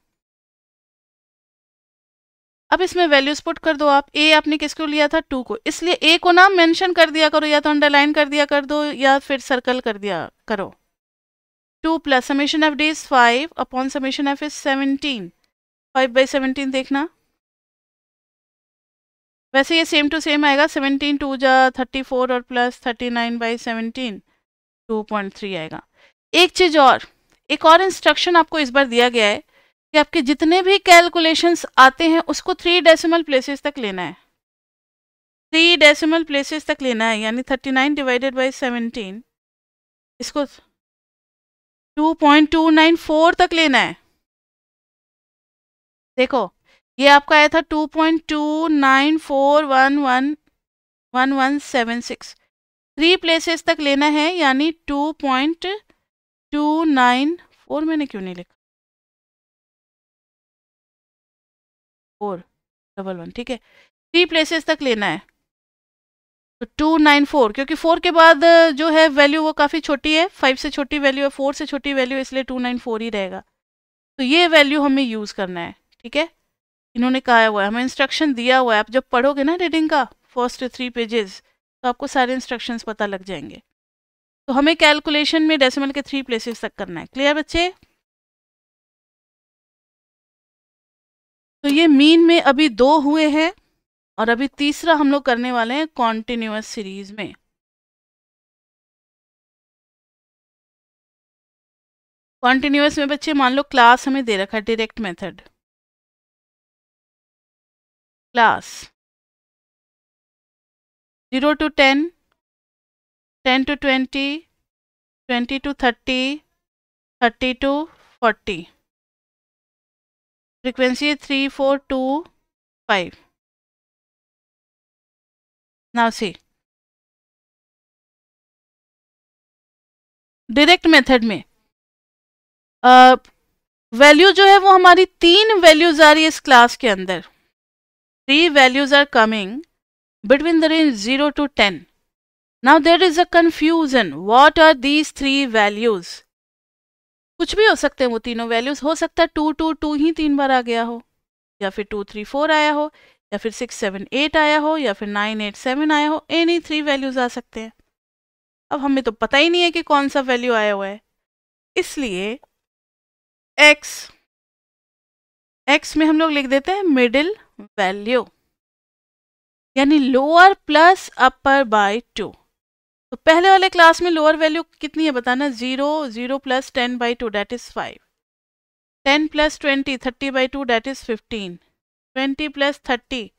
अब इसमें वैल्यूज पुट कर दो आप। ए आपने किसको लिया था? 2 को, इसलिए ए को ना मेंशन कर दिया करो, या तो अंडरलाइन कर दिया कर दो या फिर सर्कल कर दिया करो। 2 plus summation F D is 5 upon summation F is 17, 5 by 17 देखना, वैसे ये सेम टू सेम आएगा, 17 2 जा 34 और प्लस 39 बाई 17 2.3 आएगा। एक चीज़ और, एक और इंस्ट्रक्शन आपको इस बार दिया गया है कि आपके जितने भी कैलकुलेशंस आते हैं उसको 3 डेसिमल प्लेसेस तक लेना है, 3 डेसिमल प्लेसेस तक लेना है, यानी 39 डिवाइडेड बाई 17 इसको 2.294 तक लेना है। देखो ये आपका आया था 2.29411, 1176 3 प्लेसेस तक लेना है, यानी 2.294 मैंने क्यों नहीं लिखा, 411, ठीक है, 3 प्लेसेस तक लेना है। तो 294, क्योंकि 4 के बाद जो है वैल्यू वो काफ़ी छोटी है, 5 से छोटी वैल्यू है, 4 से छोटी वैल्यू है, इसलिए 294 ही रहेगा। तो ये वैल्यू हमें यूज़ करना है, ठीक है। इन्होंने कहा हुआ है, हमें इंस्ट्रक्शन दिया हुआ है, आप जब पढ़ोगे ना रीडिंग का फर्स्ट 3 पेजेस, तो आपको सारे इंस्ट्रक्शंस पता लग जाएंगे। तो हमें कैलकुलेशन में डेसिमल के 3 प्लेसेस तक करना है। क्लियर बच्चे? तो ये मीन में अभी 2 हुए हैं और अभी तीसरा हम लोग करने वाले हैं कॉन्टिन्यूअस सीरीज में। कॉन्टिन्यूअस में बच्चे मान लो क्लास हमें दे रखा है, direct method class 0 to 10, 10 to 20, 20 to 30, 30 to 40, frequency है 3, 4, 2, 5। नाउ सी डायरेक्ट मेथड में वैल्यू जो है वो हमारी 3 वैल्यूज आ रही है इस क्लास के अंदर। 3 values are coming between the range 0 to 10. Now there is a confusion. What are these 3 values? कुछ भी हो सकते हैं वो तीनों वैल्यूज। हो सकता है 2 2 2 ही 3 बार आ गया हो, या फिर 2 3 4 आया हो, या फिर 6 7 8 आया हो, या फिर 9 8 7 आया हो। एनी 3 वैल्यूज आ सकते हैं। अब हमें तो पता ही नहीं है कि कौन सा वैल्यू आया हुआ है, इसलिए x में हम लोग लिख देते हैं मिडिल वैल्यू, यानी लोअर प्लस अपर बाय 2। तो पहले वाले क्लास में लोअर वैल्यू कितनी है बताना, 0 0 plus 10 by 2 that is 5, 10 plus 20 30 by 2 that is 15, 20 plus 30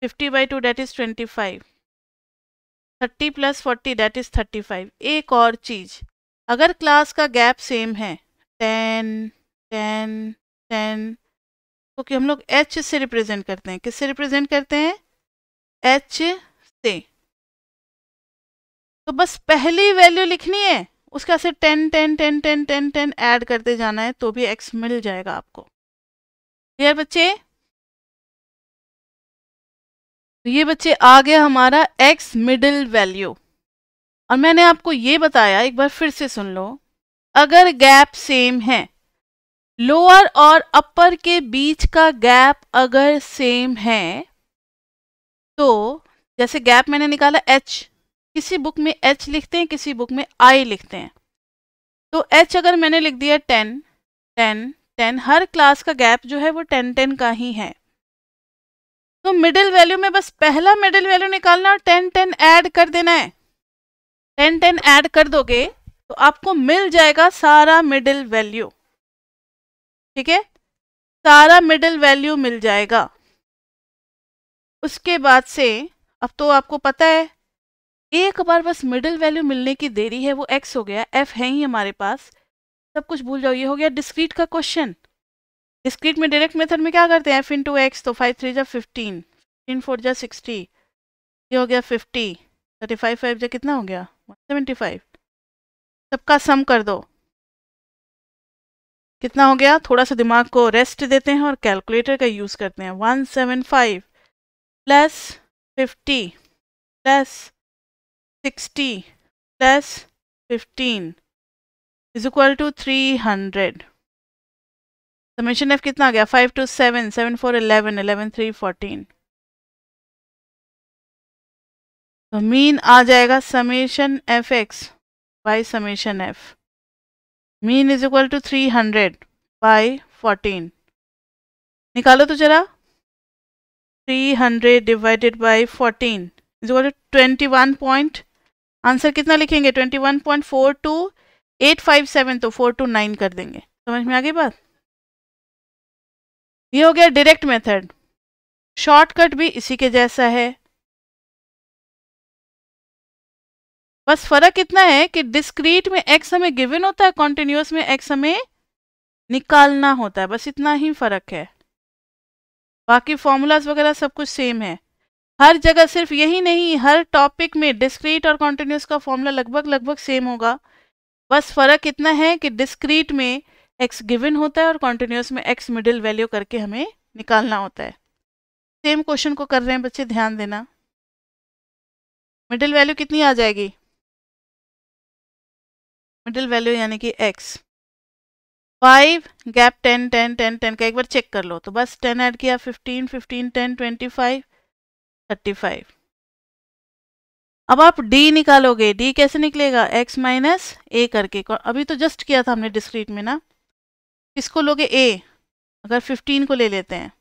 50 by 2 that is 25, 30 plus 40 that is 35। एक और चीज, अगर क्लास का गैप सेम है 10 10 10, तो कि हम लोग h से रिप्रेजेंट करते हैं। किससे रिप्रेजेंट करते हैं? h से। तो बस पहली वैल्यू लिखनी है, उसका से 10 10 10 10 10 10 ऐड करते जाना है, तो भी x मिल जाएगा आपको। क्लियर बच्चे? तो ये बच्चे आ गया हमारा x मिडिल वैल्यू। और मैंने आपको ये बताया, एक बार फिर से सुन लो, अगर गैप सेम है, लोअर और अपर के बीच का गैप अगर सेम है, तो जैसे गैप मैंने निकाला h, किसी बुक में h लिखते हैं, किसी बुक में I लिखते हैं। तो h अगर मैंने लिख दिया 10 10 10, हर क्लास का गैप जो है वो 10 10 का ही है। तो मिडिल वैल्यू में बस पहला मिडिल वैल्यू निकालना और 10 10 ऐड कर देना है। 10 10 ऐड कर दोगे तो आपको मिल जाएगा सारा मिडिल वैल्यू। ठीक है, सारा मिडिल वैल्यू मिल जाएगा। उसके बाद से अब तो आपको पता है, एक बार बस मिडिल वैल्यू मिलने की देरी है, वो x हो गया, f है ही हमारे पास, सब कुछ भूल जाओ। ये हो गया डिस्क्रीट का क्वेश्चन। डिस्क्रीट में डायरेक्ट मेथड में क्या करते हैं, f इंटू एक्स, तो 5 3 जा 15, 15 4 जा 60, ये हो गया 50, 35 5 जा कितना हो गया 175। सबका सम कर दो, कितना हो गया। थोड़ा सा दिमाग को रेस्ट देते हैं और कैलकुलेटर का यूज़ करते हैं। 175 plus 50 plus 60 plus 15 is equal to 300। Summation F कितना आ गया, 5 2 7 7 4 11 11 3 14। तो मीन आ जाएगा summation f x by summation f. Mean is equal to 300 by 14। निकालो तो जरा, 300 divided by 14 is equal to 21 point, answer कितना लिखेंगे 21.42857, तो 429 कर देंगे। समझ में आ गई बात। ये हो गया डायरेक्ट मेथड। शॉर्टकट भी इसी के जैसा है, बस फर्क इतना है कि डिस्क्रीट में x हमें गिवन होता है, कॉन्टिन्यूअस में x हमें निकालना होता है, बस इतना ही फर्क है। बाकी फॉर्मूलाज वगैरह सब कुछ सेम है। हर जगह, सिर्फ यही नहीं, हर टॉपिक में डिस्क्रीट और कॉन्टिन्यूस का फॉर्मूला लगभग लगभग सेम होगा। बस फर्क इतना है कि डिस्क्रीट में x गिवन होता है और कॉन्टिन्यूस में x मिडिल वैल्यू करके हमें निकालना होता है। सेम क्वेश्चन को कर रहे हैं बच्चे, ध्यान देना। मिडिल वैल्यू कितनी आ जाएगी? मिडिल वैल्यू यानी कि x 5 गैप 10 10 10 10 का एक बार चेक कर लो। तो बस 10 ऐड किया, 15 15 10 25 35। अब आप d निकालोगे। d कैसे निकलेगा? x माइनस ए करके। अभी तो जस्ट किया था हमने डिस्क्रीट में ना। किसको लोगे? a। अगर 15 को ले लेते हैं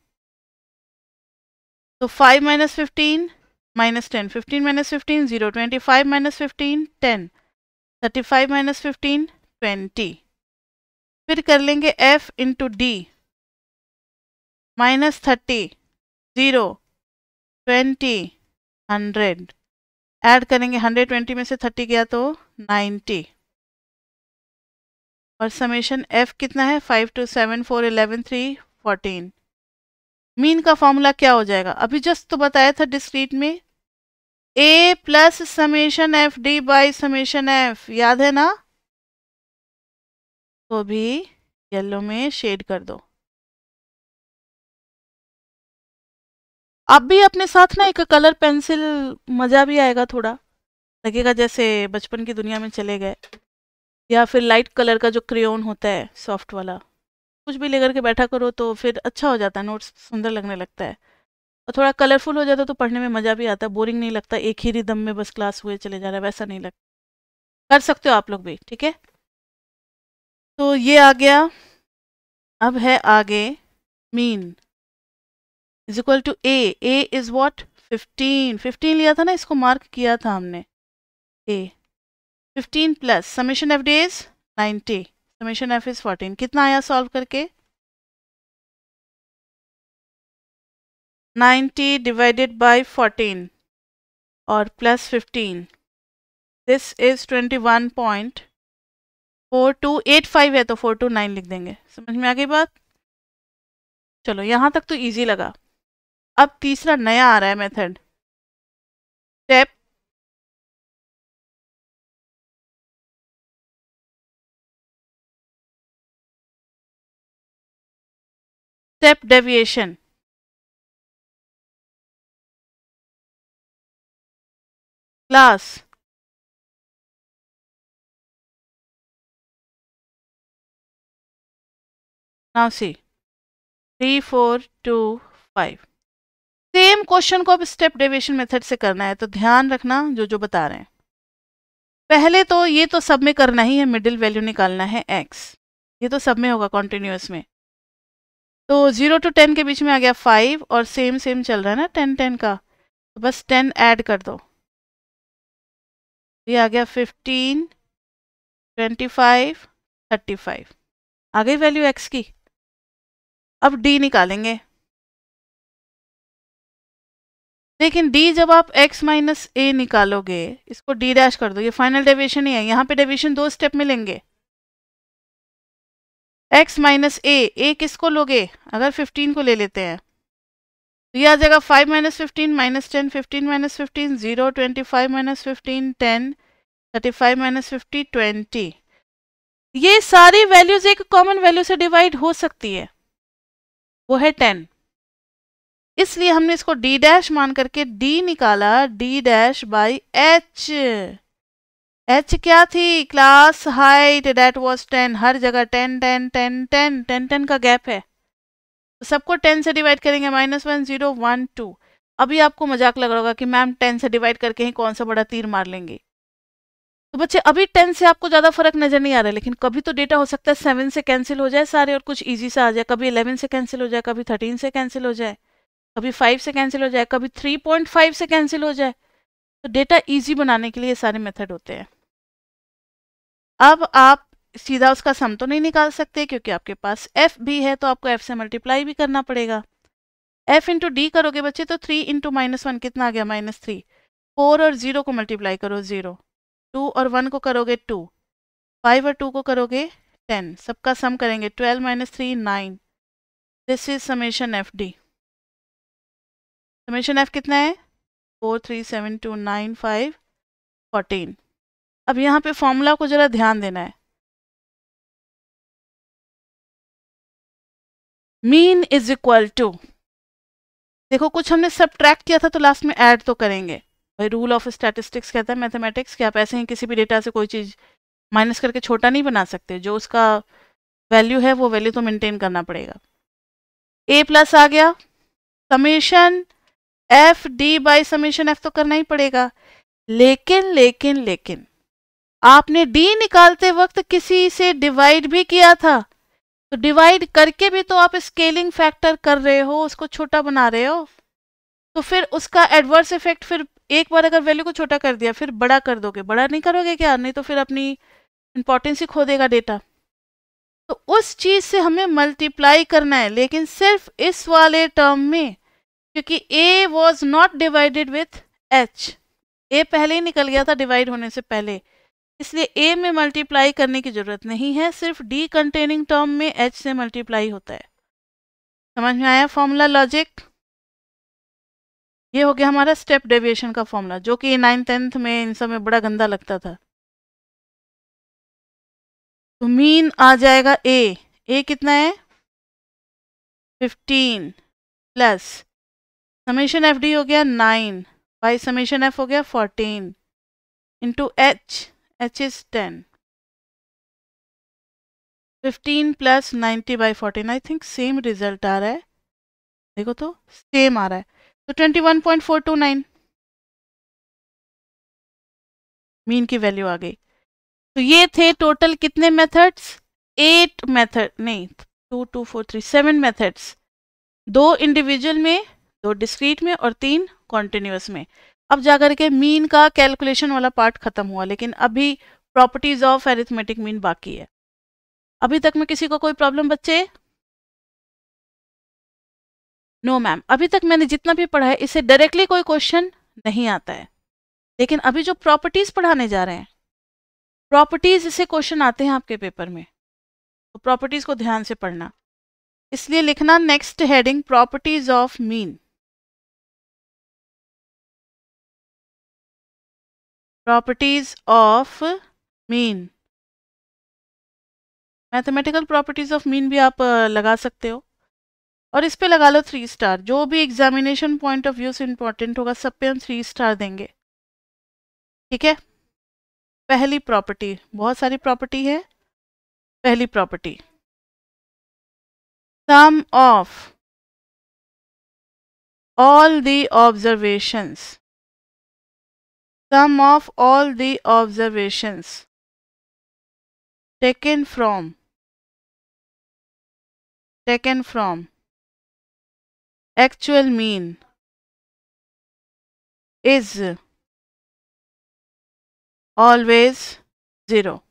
तो 5 minus 15 minus 10, 15 minus 15 0, 25 minus 15 10, 35 minus 15 20। फिर कर लेंगे f into D, minus 30 0 20 100। Add करेंगे, 120 में से 30 गया तो 90। और समेशन f कितना है? 5 2 7 4 11 3 14। मीन का फॉर्मूला क्या हो जाएगा? अभी जस्ट तो बताया था डिस्क्रीट में, a plus summation F D by summation F, याद है ना? तो भी येलो में शेड कर दो। आप भी अपने साथ ना एक कलर पेंसिल, मज़ा भी आएगा थोड़ा, लगेगा जैसे बचपन की दुनिया में चले गए। या फिर लाइट कलर का जो क्रेयॉन होता है सॉफ्ट वाला, कुछ भी लेकर के बैठा करो तो फिर अच्छा हो जाता है, नोट्स सुंदर लगने लगता है। और थोड़ा कलरफुल हो जाता है तो पढ़ने में मज़ा भी आता है, बोरिंग नहीं लगता, एक ही रिदम में बस क्लास हुए चले जा रहा है, वैसा नहीं लगता। कर सकते हो आप लोग भी, ठीक है। तो ये आ गया। अब है आगे mean is equal to a is what? 15। 15 लिया था ना, इसको मार्क किया था हमने। ए 15 plus summation F D is 90, summation F is 14। कितना आया सॉल्व करके? 90 डिवाइडेड बाय 14 और प्लस 15, दिस इज 21.4285 है, तो 429 लिख देंगे। समझ में आ गई बात? चलो यहाँ तक तो इजी लगा। अब तीसरा नया आ रहा है method, step deviation. Class now see 3 4 2 5। Same question को अब स्टेप डेविएशन मेथड से करना है, तो ध्यान रखना जो जो बता रहे हैं। पहले तो ये तो सब में करना ही है, मिडिल वैल्यू निकालना है x, ये तो सब में होगा कॉन्टिन्यूस में। तो 0 to 10 के बीच में आ गया 5 और सेम सेम चल रहा है ना 10 10 का, तो बस 10 ऐड कर दो। ये आ गया 15 25 35। आ गई वैल्यू x की। अब d निकालेंगे, लेकिन d जब आप x माइनस ए निकालोगे, इसको d डैश कर दो, ये फाइनल डेविएशन ही है। यहाँ पे डेविएशन दो स्टेप में लेंगे। x माइनस ए किसको लोगे? अगर 15 को ले लेते हैं तो ये आ जाएगा 5 minus 15 minus 10, 15 minus 15 0, 25 minus 15 10, 35 minus 50 20। ये सारी वैल्यूज एक कॉमन वैल्यू से डिवाइड हो सकती है, वो है 10। इसलिए हमने इसको d डैश मान करके d निकाला, d dash by h। h क्या थी? Class height, that was 10। हर जगह 10 10 10 10 10 10 का गैप है, तो सबको 10 से डिवाइड करेंगे। -1 0 1 2। अभी आपको मजाक लग रहा होगा कि मैम 10 से डिवाइड करके ही कौन सा बड़ा तीर मार लेंगे। तो बच्चे अभी 10 से आपको ज़्यादा फर्क नजर नहीं आ रहा है, लेकिन कभी तो डेटा हो सकता है 7 से कैंसिल हो जाए सारे और कुछ ईजी सा आ जाए, कभी 11 से कैंसिल हो जाए, कभी 13 से कैंसिल हो जाए, कभी 5 से कैंसिल हो जाए, कभी 3.5 से कैंसिल हो जाए। तो डेटा ईजी बनाने के लिए ये सारे मेथड होते हैं। अब आप सीधा उसका सम तो नहीं निकाल सकते, क्योंकि आपके पास f भी है, तो आपको f से मल्टीप्लाई भी करना पड़ेगा। f इंटू डी करोगे बच्चे तो 3 इंटू -1 कितना आ गया? -3। 4 और 0 को मल्टीप्लाई करो 0, 2 और 1 को करोगे 2, 5 और 2 को करोगे 10, सबका सम करेंगे 12 minus 3 9। This is summation F D. Summation F कितना है? 43729 14। अब यहाँ पे फॉर्मूला को जरा ध्यान देना है। मीन इज इक्वल टू, देखो कुछ हमने सब्ट्रैक्ट किया था तो लास्ट में ऐड तो करेंगे भाई, रूल ऑफ स्टैटिस्टिक्स कहता है मैथमेटिक्स कि आप ऐसे ही किसी भी डेटा से कोई चीज़ माइनस करके छोटा नहीं बना सकते, जो उसका वैल्यू है वो वैल्यू तो मेंटेन करना पड़ेगा। ए प्लस आ गया, summation F D by summation F तो करना ही पड़ेगा, लेकिन लेकिन लेकिन आपने डी निकालते वक्त किसी से डिवाइड भी किया था, तो डिवाइड करके भी तो आप स्केलिंग फैक्टर कर रहे हो, उसको छोटा बना रहे हो, तो फिर उसका एडवर्स इफेक्ट, फिर एक बार अगर वैल्यू को छोटा कर दिया फिर बड़ा कर दोगे, बड़ा नहीं करोगे क्या? नहीं तो फिर अपनी इंपॉर्टेंस ही खो देगा डेटा। तो उस चीज से हमें मल्टीप्लाई करना है, लेकिन सिर्फ इस वाले टर्म में, क्योंकि a was not divided with h, a पहले ही निकल गया था डिवाइड होने से पहले, इसलिए a में मल्टीप्लाई करने की जरूरत नहीं है, सिर्फ d कंटेनिंग टर्म में h से मल्टीप्लाई होता है। समझ में आया फॉर्मूला लॉजिक? ये हो गया हमारा स्टेप डेविएशन का फॉर्मूला, जो कि 9th 10th में इन सब में बड़ा गंदा लगता था। तो मीन आ जाएगा a कितना है 15 प्लस समेशन एफ डी हो गया 9 बाई समेशन एफ हो गया 14 into h is 10, 15 plus 90 by 14, I think same result आ रहा है, देखो तो सेम आ रहा है, तो 21.429 मीन की वैल्यू आ गई। तो ये थे टोटल कितने मेथड्स, 8 मेथड, नहीं 2 2 4 3 7 मेथड्स, 2 इंडिविजुअल में, 2 डिस्क्रीट में और 3 कॉन्टिन्यूस में। अब जाकर के मीन का कैलकुलेशन वाला पार्ट खत्म हुआ, लेकिन अभी प्रॉपर्टीज ऑफ अरिथमेटिक मीन बाकी है। अभी तक में किसी को कोई प्रॉब्लम बच्चे? नो मैम, अभी तक मैंने जितना भी पढ़ा है इससे डायरेक्टली कोई क्वेश्चन नहीं आता है, लेकिन अभी जो प्रॉपर्टीज पढ़ाने जा रहे हैं, प्रॉपर्टीज से क्वेश्चन आते हैं आपके पेपर में, तो प्रॉपर्टीज को ध्यान से पढ़ना, इसलिए लिखना next heading properties of mean. Properties of mean, mathematical properties of mean भी आप लगा सकते हो, और इस पे लगा लो 3 स्टार, जो भी एग्जामिनेशन पॉइंट ऑफ व्यू से इंपॉर्टेंट होगा सब पे हम 3 स्टार देंगे, ठीक है। पहली प्रॉपर्टी, बहुत सारी प्रॉपर्टी है, पहली property sum of all the observations, sum of all the observations taken from actual mean is always 0.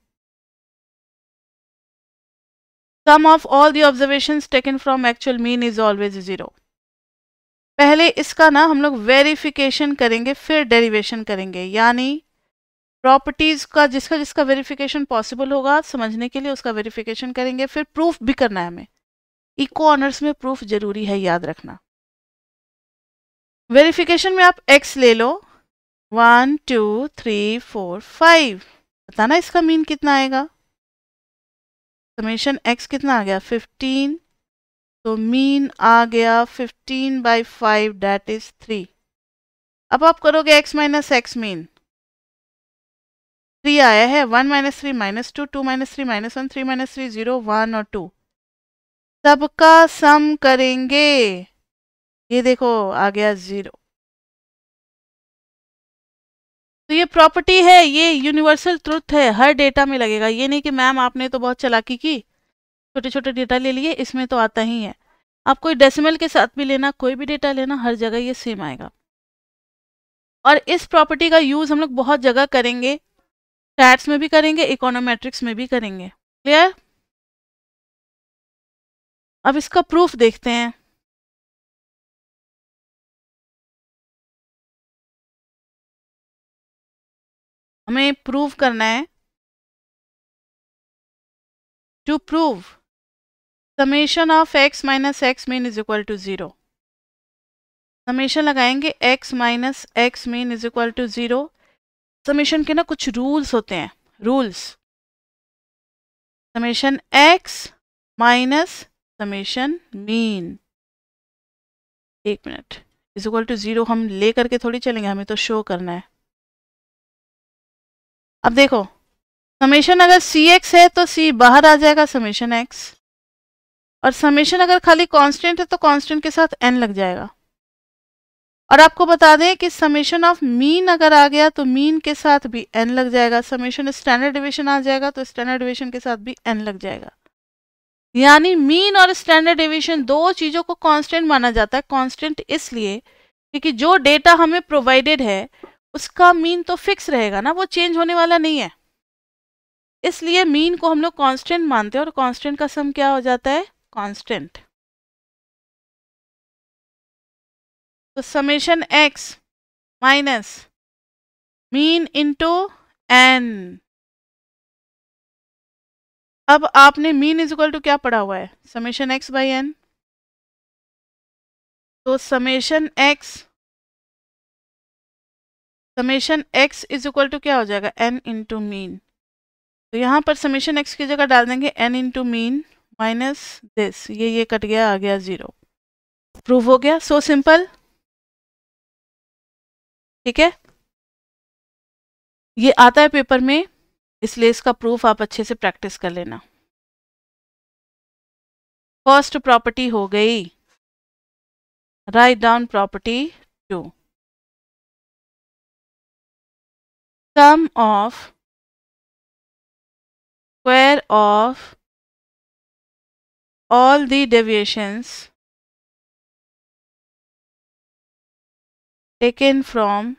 Sum of all the observations taken from actual mean is always 0. पहले इसका ना हम लोग वेरिफिकेशन करेंगे, फिर डेरिवेशन करेंगे, यानी प्रॉपर्टीज का जिसका जिसका वेरिफिकेशन पॉसिबल होगा समझने के लिए उसका वेरिफिकेशन करेंगे, फिर प्रूफ भी करना है हमें। इको ऑनर्स में प्रूफ जरूरी है, याद रखना। वेरिफिकेशन में आप x ले लो, 1 2 3 4 5, बताना इसका मीन कितना आएगा। समेशन x कितना आ गया 15, तो मीन आ गया 15 बाई 5 दैट इज 3। अब आप करोगे x माइनस एक्स मीन, 3 आया है, 1 minus 3 minus 2, 2 minus 3 minus 1, 3 minus 3 0, 1 और 2, सबका सम करेंगे, ये देखो आ गया 0। तो ये प्रॉपर्टी है, ये यूनिवर्सल ट्रुथ है, हर डेटा में लगेगा। ये नहीं कि मैम आपने तो बहुत चालाकी की, छोटे छोटे डेटा ले लिए, इसमें तो आता ही है। आप कोई डेसिमल के साथ भी लेना, कोई भी डेटा लेना, हर जगह ये सेम आएगा। और इस प्रॉपर्टी का यूज हम लोग बहुत जगह करेंगे, स्टैट्स में भी करेंगे, इकोनोमेट्रिक्स में भी करेंगे। क्लियर? अब इसका प्रूफ देखते हैं। हमें प्रूव करना है, to prove summation of x minus x mean is equal to 0। Summation लगाएंगे x minus x mean is equal to 0। Summation के ना कुछ रूल्स होते हैं, rules. Summation x minus summation mean, एक मिनट, इज इक्वल टू 0 हम ले करके थोड़ी चलेंगे, हमें तो शो करना है। अब देखो, समेशन अगर cx है तो c बाहर आ जाएगा, समेशन x, और समेशन अगर खाली कांस्टेंट है तो कांस्टेंट के साथ n लग जाएगा। और आपको बता दें कि समेशन ऑफ मीन अगर आ गया तो मीन के साथ भी n लग जाएगा, समेशन स्टैंडर्ड डिवीजन आ जाएगा तो स्टैंडर्ड डिवीजन के साथ भी n लग जाएगा। यानी मीन और स्टैंडर्ड डिवीजन दो चीजों को कांस्टेंट माना जाता है। कांस्टेंट इसलिए क्योंकि जो डेटा हमें प्रोवाइडेड है उसका मीन तो फिक्स रहेगा ना, वो चेंज होने वाला नहीं है, इसलिए मीन को हम लोग कांस्टेंट मानते हैं। और कांस्टेंट का सम क्या हो जाता है, कांस्टेंट। तो summation x minus mean into n। अब आपने मीन इज इक्वल टू क्या पढ़ा हुआ है, समेशन x बाई n। तो summation x is equal to क्या हो जाएगा, n इंटू मीन। तो यहाँ पर समेशन x की जगह डाल देंगे n into mean minus this, ये कट गया, आ गया 0। प्रूव हो गया, सो सिंपल। ठीक है, ये आता है पेपर में, इसलिए इसका प्रूफ आप अच्छे से प्रैक्टिस कर लेना। फर्स्ट प्रॉपर्टी हो गई, right down property 2। Sum of square of all the deviations taken from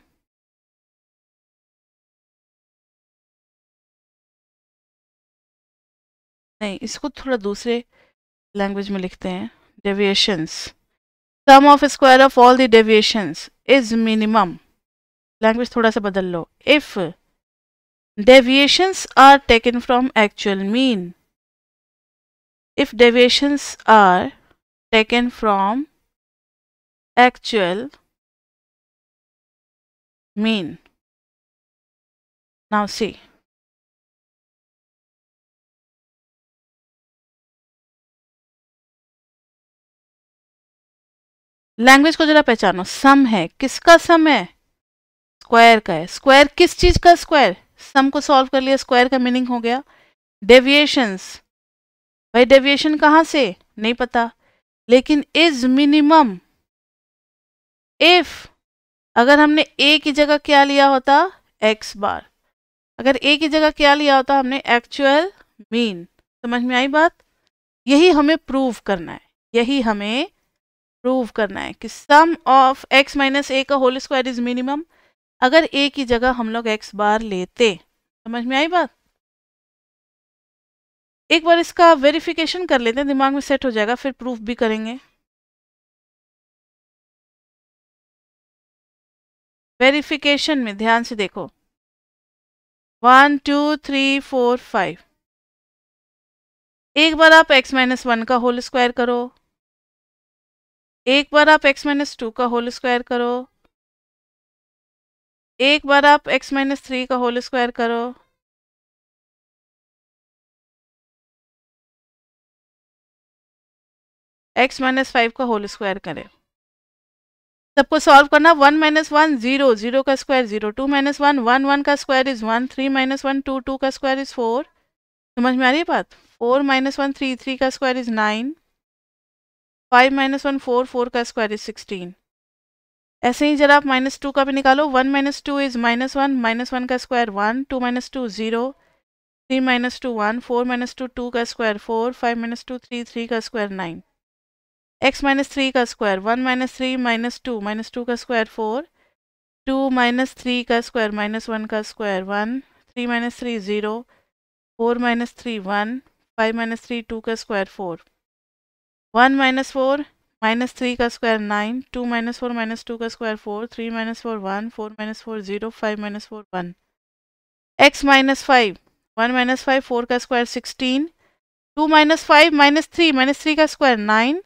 नहीं, इसको थोड़ा दूसरे लैंग्वेज में लिखते हैं, deviations. Sum of square of all the deviations is minimum, language थोड़ा सा बदल लो, if deviations are taken from actual mean, if deviations are taken from actual mean. Now see, language को जरा पहचानो। सम है, किसका सम है, स्क्वायर का है। स्क्वायर किस चीज का स्क्वायर, सम को सॉल्व कर लिया, स्क्वायर का मीनिंग हो गया। डेविएशंस, भाई डेविएशन कहाँ से नहीं पता, लेकिन इज मिनिमम इफ, अगर हमने ए की जगह क्या लिया होता, एक्स बार, अगर ए की जगह क्या लिया होता हमने, एक्चुअल मीन। समझ में आई बात, यही हमें प्रूव करना है, यही हमें प्रूव करना है कि सम ऑफ एक्स माइनस ए का होल स्क्वायर इज मिनिमम, अगर ए की जगह हम लोग एक्स बार लेते। समझ में आई बात, एक बार इसका वेरिफिकेशन कर लेते हैं, दिमाग में सेट हो जाएगा, फिर प्रूफ भी करेंगे। वेरिफिकेशन में ध्यान से देखो, 1 2 3 4 5, एक बार आप x माइनस 1 का होल स्क्वायर करो, एक बार आप x माइनस 2 का होल स्क्वायर करो, एक बार आप x माइनस 3 का होल स्क्वायर करो, x माइनस 5 का होल स्क्वायर करें। सबको सॉल्व करना, 1 माइनस 1 0, 0 का स्क्वायर 0, 2 माइनस 1 1, 1 का स्क्वायर इज 1, 3 माइनस 1 2, 2 का स्क्वायर इज 4। समझ में आ रही है बात, 4 माइनस 1 3, 3 का स्क्वायर इज 9, 5 माइनस 1 4, 4 का स्क्वायर इज 16। ऐसे ही जरा आप माइनस 2 का भी निकालो, 1 माइनस 2 इज माइनस 1, माइनस 1 का स्क्वायर 1, 2 माइनस 2 0, 3 माइनस 2 1, 4 माइनस 2 2 का स्क्वायर 4, 5 माइनस 2 3, 3 का स्क्वायर 9। x माइनस 3 का स्क्वायर 1 माइनस 3 माइनस 2 का स्क्वायर 4, 2 माइनस 3 का स्क्वायर माइनस 1 का स्क्वायर 1, 3 माइनस 3 0, 4 माइनस 3 1, 5 माइनस 3 2 का स्क्वायर 4, 1 माइनस 4 माइनस 3 का स्क्वायर 9, 2 माइनस 4 माइनस 2 का square 4, 3 minus 4 1, 4 minus 4 0, 5 minus 4 1। x minus 5 1 minus 5 4 का स्क्वायर 16, 2 माइनस 5 माइनस 3 का स्क्वायर 9,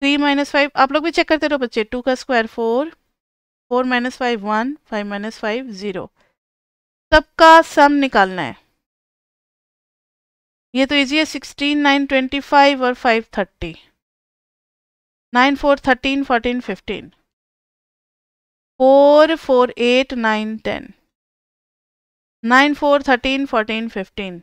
3 माइनस 5, आप लोग भी चेक करते रहो बच्चे। 2 का स्क्वायर 4, 4 माइनस 5 1, 5 माइनस 5 0। सबका सम निकालना है। ये तो इजी है। 16 9 25 और 5 30। 9 4 13 14 15। 4 4 8 9 10। 9 4 13 14 15।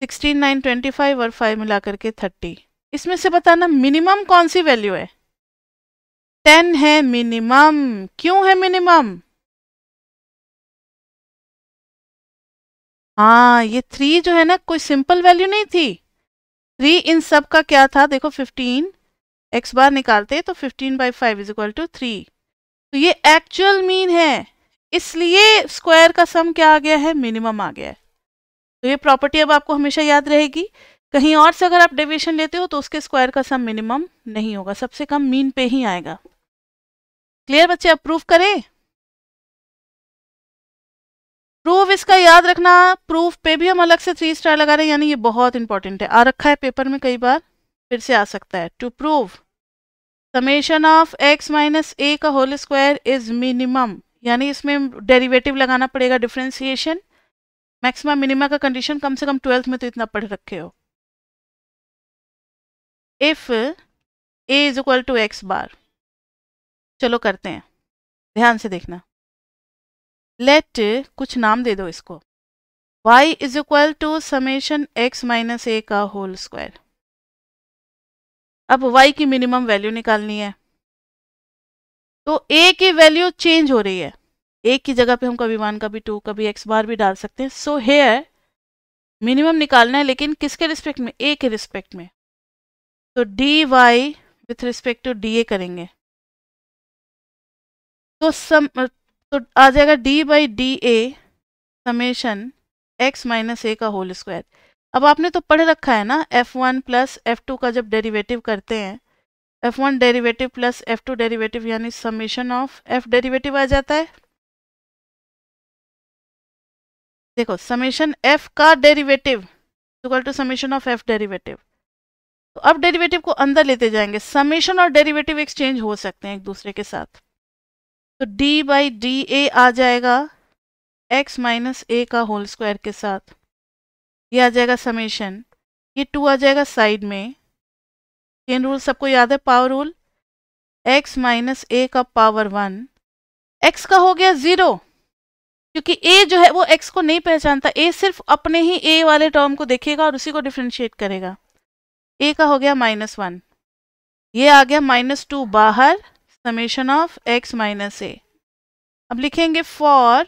16 9 25 और 5 मिलाकर के 30। इसमें से बताना मिनिमम कौन सी वैल्यू है। 10 है मिनिमम। क्यों है मिनिमम? हाँ, ये 3 जो है ना, कोई सिंपल वैल्यू नहीं थी। 3 इन सब का क्या था देखो। 15 एक्स बार निकालते तो 15/5 इज इक्वल टू 3। तो ये एक्चुअल मीन है, इसलिए स्क्वायर का सम क्या आ गया है, मिनिमम आ गया है। तो ये प्रॉपर्टी अब आपको हमेशा याद रहेगी। कहीं और से अगर आप डेविएशन लेते हो तो उसके स्क्वायर का सम मिनिमम नहीं होगा, सबसे कम मीन पे ही आएगा। क्लियर बच्चे? अब प्रूफ करें। प्रूफ इसका याद रखना, प्रूफ पे भी हम अलग से 3 स्टार लगा रहे हैं, यानी ये बहुत इंपॉर्टेंट है। आ रखा है पेपर में कई बार, फिर से आ सकता है। To prove summation of x minus A का होल स्क्वायर इज मिनिमम, यानी इसमें डेरिवेटिव लगाना पड़ेगा, डिफरेंशिएशन। मैक्सिमम मिनिमा का कंडीशन कम से कम 12th में तो इतना पढ़ रखे हो। If A is equal to X bar, चलो करते हैं, ध्यान से देखना। लेट कुछ नाम दे दो इसको, y is equal to summation x minus A का होल स्क्वायर। अब y की मिनिमम वैल्यू निकालनी है, तो a की वैल्यू चेंज हो रही है। a की जगह पे हम कभी 1 कभी 2 कभी x बार भी डाल सकते हैं। सो हेयर मिनिमम निकालना है, लेकिन किसके रिस्पेक्ट में, a के रिस्पेक्ट में। तो dy with respect to dA करेंगे तो तो आ जाएगा d by D A summation x minus A का होल स्क्वायर। अब आपने तो पढ़ रखा है ना, f1 प्लस f2 का जब डेरिवेटिव करते हैं, f1 derivative plus f2 derivative यानी समेशन ऑफ f डेरिवेटिव आ जाता है। देखो, समेशन f का derivative equal to summation of f derivative. तो अब डेरिवेटिव को अंदर लेते जाएंगे, समेशन और डेरिवेटिव एक्सचेंज हो सकते हैं एक दूसरे के साथ। तो d बाई डी ए आ जाएगा x माइनस ए का होल स्क्वायर के साथ, ये आ जाएगा समेशन, ये 2 आ जाएगा साइड में। चेन रूल सबको याद है, power rule. x minus A का पावर 1, x का हो गया 0, क्योंकि a जो है वो x को नहीं पहचानता। a सिर्फ अपने ही a वाले टर्म को देखेगा और उसी को डिफ्रेंशिएट करेगा। a का हो गया -1, ये आ गया -2 बाहर, समेशन ऑफ x माइनस ए। अब लिखेंगे for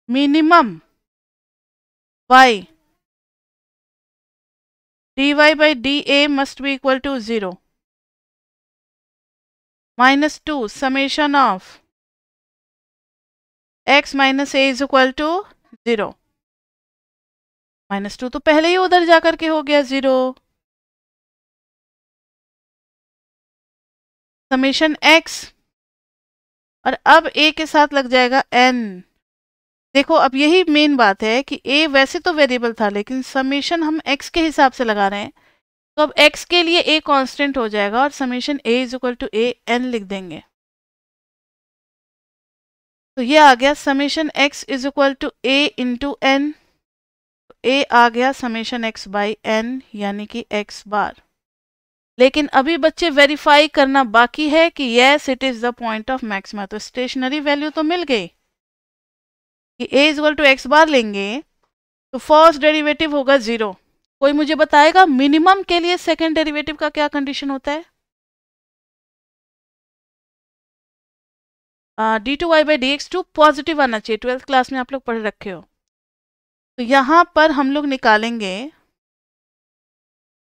minimum y dy by dA must be equal to 0, -2 summation of x minus a is equal to 0। -2 तो पहले ही उधर जाकर के हो गया 0। समेशन x और अब a के साथ लग जाएगा n। देखो, अब यही मेन बात है कि a वैसे तो वेरिएबल था, लेकिन समेशन हम x के हिसाब से लगा रहे हैं, तो अब x के लिए a कांस्टेंट हो जाएगा और summation a is equal to a n लिख देंगे। तो ये आ गया summation x is equal to a into n. a आ गया समेशन x बाई n, यानी कि x बार। लेकिन अभी बच्चे वेरीफाई करना बाकी है कि yes it is the point of maxima. तो स्टेशनरी वैल्यू तो मिल गई कि a is equal to x bar लेंगे तो फर्स्ट डेरिवेटिव होगा 0। कोई मुझे बताएगा मिनिमम के लिए सेकेंड डेरिवेटिव का क्या कंडीशन होता है? d2y बाई dx2 पॉजिटिव आना चाहिए, 12th क्लास में आप लोग पढ़ रखे हो। तो यहाँ पर हम लोग निकालेंगे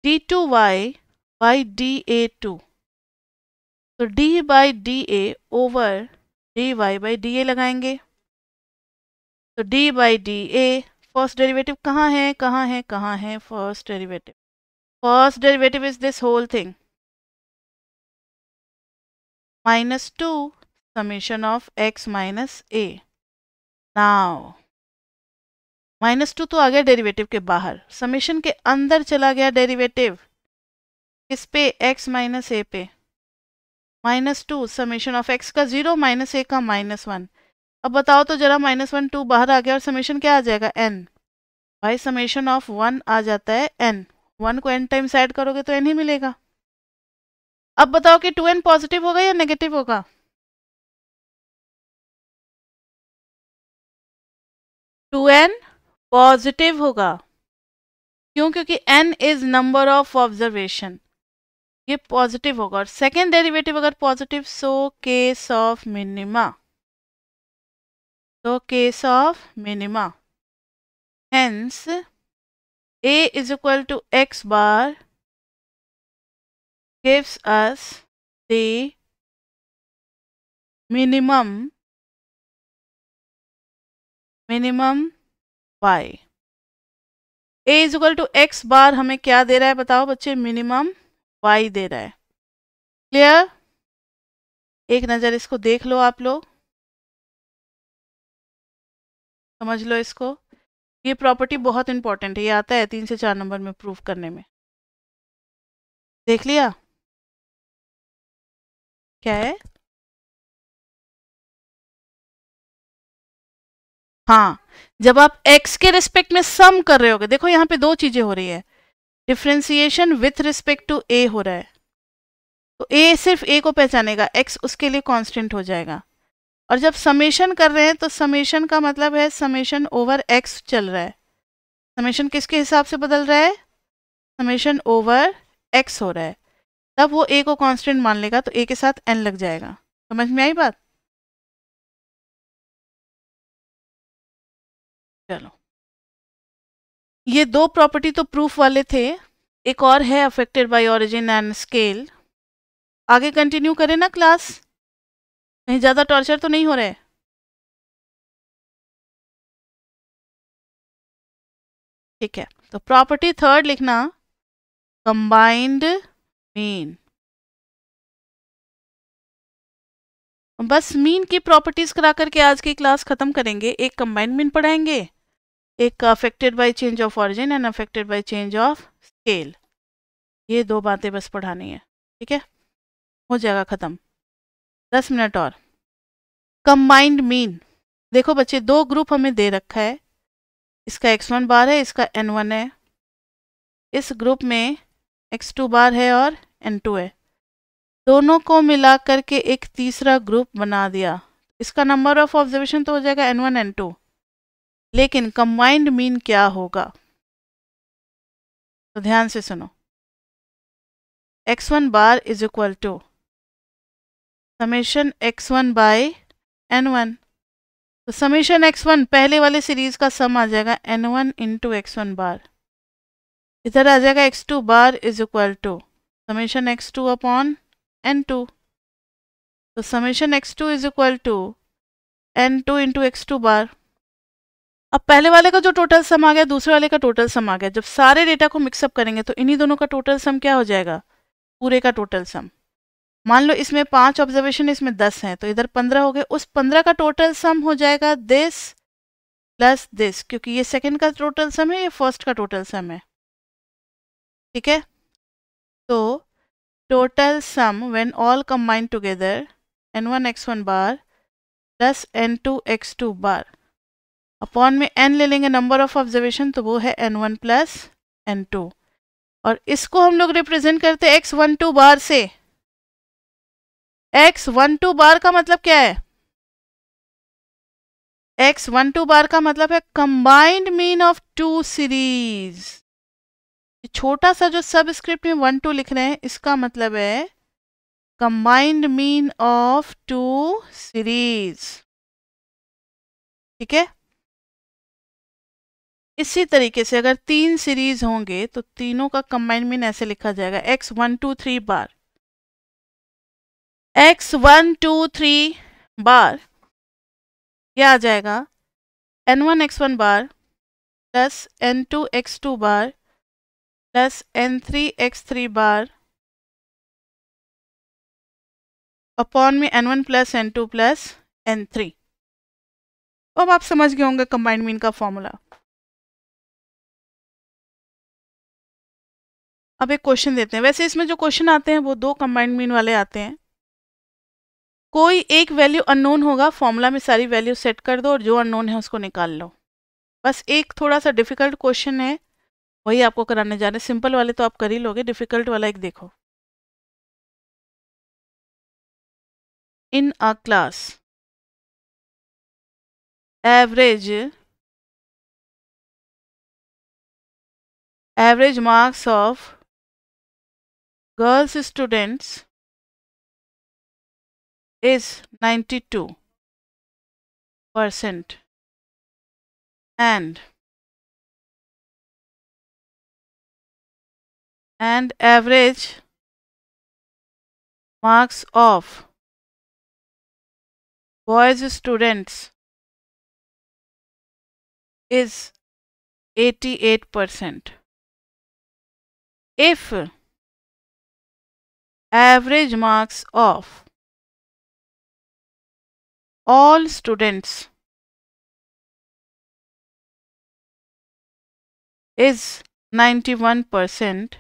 d2y बाई da2, तो d by da over dy by da लगाएंगे। तो d by da first derivative कहाँ है, कहाँ है, कहाँ है first derivative? First derivative is this whole thing, -2 summation of x minus a। Now -2 तो आ गया डेरिवेटिव के बाहर, समेशन के अंदर चला गया डेरिवेटिव। किस पे, x माइनस ए पे, -2 समेशन ऑफ x का 0 माइनस ए का -1। अब बताओ तो जरा, -1 2 बाहर आ गया और समेशन क्या आ जाएगा, n। भाई समेशन ऑफ 1 आ जाता है n, 1 को n टाइम्स ऐड करोगे तो n ही मिलेगा। अब बताओ कि 2n पॉजिटिव होगा या नेगेटिव होगा। 2n पॉजिटिव होगा। क्यों, क्योंकि n is number of observation, ये पॉजिटिव होगा। और सेकेंड डेरिवेटिव अगर positive, so case of minima, so case of minima, hence a is equal to x bar gives us the minimum y। a is equal to x bar हमें क्या दे रहा है बताओ बच्चे, मिनिमम y दे रहा है। Clear, एक नज़र इसको देख लो आप लोग, समझ लो इसको। ये प्रॉपर्टी बहुत इंपॉर्टेंट है, ये आता है 3 से 4 नंबर में प्रूव करने में। देख लिया क्या है। हाँ, जब आप x के रिस्पेक्ट में सम कर रहे होगे, देखो यहाँ पे दो चीजें हो रही है, differentiation with respect to a हो रहा है, तो a सिर्फ a को पहचानेगा, x उसके लिए कांस्टेंट हो जाएगा। और जब समेशन कर रहे हैं तो समेशन का मतलब है समेशन ओवर x चल रहा है। समेशन किसके हिसाब से बदल रहा है, समेशन ओवर x हो रहा है, तब वो a को कांस्टेंट मान लेगा तो a के साथ n लग जाएगा। समझ में आई बात। चलो, ये दो प्रॉपर्टी तो प्रूफ वाले थे, एक और है affected by origin and scale. आगे कंटिन्यू करें ना क्लास, कहीं ज़्यादा टॉर्चर तो नहीं हो रहा है। ठीक है, तो प्रॉपर्टी थर्ड लिखना, कंबाइंड मीन। बस मीन की प्रॉपर्टीज करा करके आज की क्लास खत्म करेंगे। एक कंबाइंड मीन पढ़ाएंगे, एक affected by change of origin and affected by change of scale. ये दो बातें बस पढ़ानी है, ठीक है, हो जाएगा खत्म। 10 मिनट और। कंबाइंड मीन, देखो बच्चे दो ग्रुप हमें दे रखा है, इसका x1 बार है, इसका n1 है। इस ग्रुप में x2 बार है और n2 है, दोनों को मिला करके एक तीसरा ग्रुप बना दिया। इसका नंबर ऑफ ऑब्जर्वेशन तो हो जाएगा n1 n2, लेकिन कंबाइंड मीन क्या होगा, तो ध्यान से सुनो। x1 bar is equal to summation x1 by n1, तो समेशन x1 पहले वाले सीरीज का सम आ जाएगा n1 इंटू x1 बार, इधर आ जाएगा x2 bar is equal to summation x2 upon n2, तो summation x2 is equal to n2 into x2 bar. अब पहले वाले का जो टोटल सम आ गया, दूसरे वाले का टोटल सम आ गया, जब सारे डेटा को मिक्सअप करेंगे तो इन्हीं दोनों का टोटल सम क्या हो जाएगा, पूरे का टोटल सम। मान लो इसमें 5 ऑब्जर्वेशन, इसमें 10 हैं, तो इधर 15 हो गए, उस 15 का टोटल सम हो जाएगा दिस प्लस दिस, क्योंकि ये सेकंड का टोटल सम है, ये फर्स्ट का टोटल सम है। ठीक है, तो total sum when all combined together n1 x1 bar plus n2 x2 bar, upon में n ले लेंगे नंबर ऑफ ऑब्जर्वेशन, तो वो है n1 प्लस n2, और इसको हम लोग रिप्रेजेंट करते हैं x12 बार से। x12 बार का मतलब क्या है, x12 बार का मतलब है combined mean of two series. छोटा सा जो सब स्क्रिप्ट में 1 2 लिख रहे हैं, इसका मतलब है combined mean of two series. ठीक है, इसी तरीके से अगर 3 सीरीज होंगे तो तीनों का कंबाइंड मीन ऐसे लिखा जाएगा x123 बार, x123 बार, यह आ जाएगा n1 x1 bar plus n2 x2 bar plus n3 x3 bar upon में n1 plus n2 plus n3। अब आप समझ गए होंगे कंबाइंड मीन का फॉर्मूला। अब एक क्वेश्चन देते हैं। वैसे इसमें जो क्वेश्चन आते हैं वो 2 कंबाइंड मीन वाले आते हैं। कोई एक वैल्यू अननोन होगा, फॉर्मूला में सारी वैल्यू सेट कर दो और जो अननोन है उसको निकाल लो। बस एक थोड़ा सा डिफिकल्ट क्वेश्चन है, वही आपको कराने जा रहे हैं। सिंपल वाले तो आप कर ही लोगे, डिफिकल्ट वाला एक देखो। In a class average marks of girls students is 92% and average marks of boys students is 88%. If average marks of all students is 91%,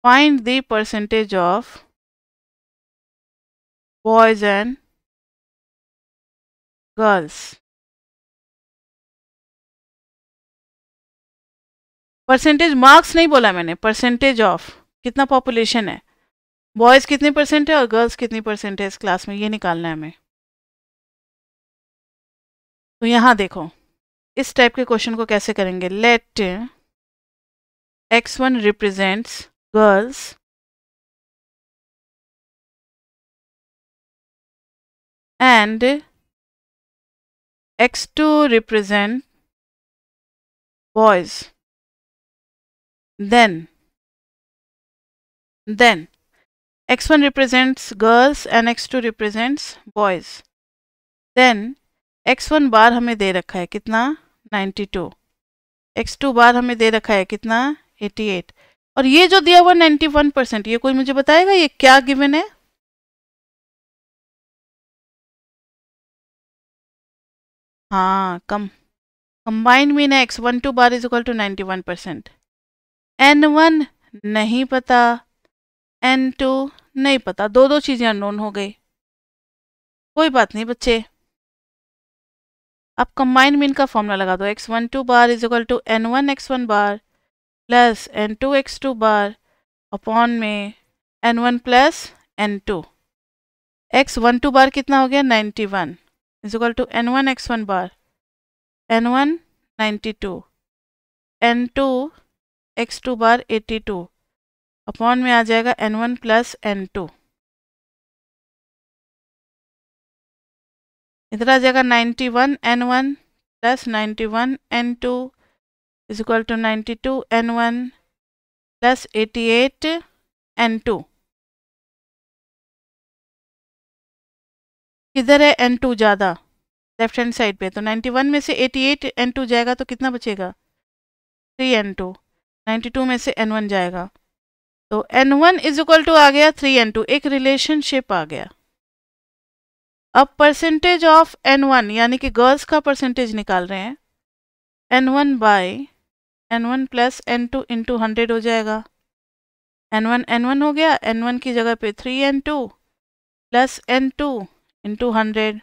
find the percentage of boys and girls. Percentage marks नहीं बोला मैंने, percentage of कितना population है, boys कितने percent है और girls कितनी percent है इस क्लास में, ये निकालना है हमें। तो यहाँ देखो इस टाइप के क्वेश्चन को कैसे करेंगे। Let x1 represents girls and x2 represent boys, then x1 represents girls and x2 represents boys, then x1 बार हमें दे रखा है कितना 92, x2 बार हमें दे रखा है कितना 88, और ये जो दिया हुआ 91%, ये कोई मुझे बताएगा ये क्या गिवन है। हाँ कंबाइंड मीन है x12 bar is equal to 91%। n1 नहीं पता, n2 नहीं पता, दो चीजें अननोन हो गई। कोई बात नहीं बच्चे, आप कंबाइंड मीन का फॉर्मूला लगा दो। x12 bar is equal to n1 x1 bar plus n2 x2 bar upon में n1 प्लस n2। x12 बार कितना हो गया 91 is equal to n1 x1 bar n1 92 n2 x2 bar 82 upon में आ जाएगा n1 प्लस n2। इधर आ जाएगा 91 n1 plus 91 n2 is equal to 92 n1 plus 88 n2। किधर है n2 ज़्यादा, लेफ्ट हैंड साइड पे, तो 91 में से 88 n2 जाएगा तो कितना बचेगा 3 n2, 92 में से n1 जाएगा तो n1 इज इक्वल टू आ गया 3 n2, एक रिलेशनशिप आ गया। अब परसेंटेज ऑफ n1 यानी कि गर्ल्स का परसेंटेज निकाल रहे हैं, n1 bye n1 plus n2 into 100 हो जाएगा। n1 हो गया, n1 की जगह पे 3 n2 प्लस n2 इंटू 100,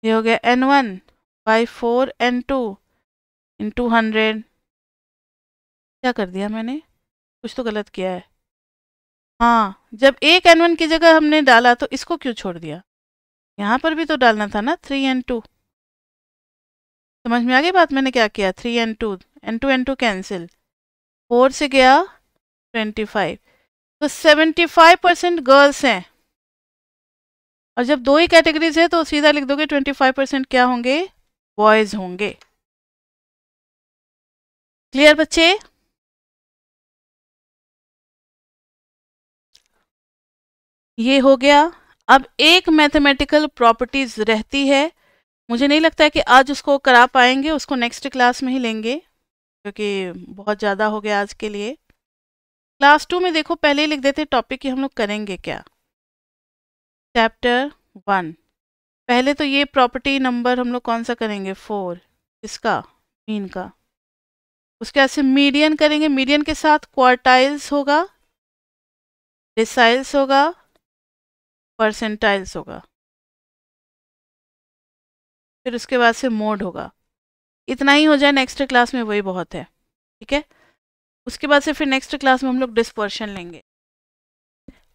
ये हो गया n1 बाई 4 n2 इंटू 100। क्या कर दिया मैंने, कुछ तो गलत किया है। हाँ, जब एक n1 की जगह हमने डाला तो इसको क्यों छोड़ दिया, यहाँ पर भी तो डालना था ना 3 n2। समझ में आ गई बात, मैंने क्या किया 3 n2 n2 कैंसिल, 4 से गया 25, तो 75% गर्ल्स हैं, और जब दो ही कैटेगरीज है तो सीधा लिख दोगे 25% क्या होंगे बॉयज होंगे। क्लियर बच्चे। ये हो गया। अब एक मैथमेटिकल प्रॉपर्टीज रहती है, मुझे नहीं लगता है कि आज उसको करा पाएंगे, उसको नेक्स्ट क्लास में ही लेंगे क्योंकि बहुत ज़्यादा हो गया आज के लिए। क्लास 2 में देखो पहले ही लिख देते टॉपिक कि हम लोग करेंगे क्या। चैप्टर 1 पहले तो ये प्रॉपर्टी नंबर हम लोग कौन सा करेंगे 4, इसका मीन का। उसके बाद से मीडियन करेंगे, मीडियन के साथ क्वार्टाइल्स होगा, डिसाइल्स होगा, परसेंटाइल्स होगा, फिर उसके बाद से मोड होगा। इतना ही हो जाए नेक्स्ट क्लास में, वही बहुत है। ठीक है, उसके बाद से फिर नेक्स्ट क्लास में हम लोग डिस्पर्शन लेंगे।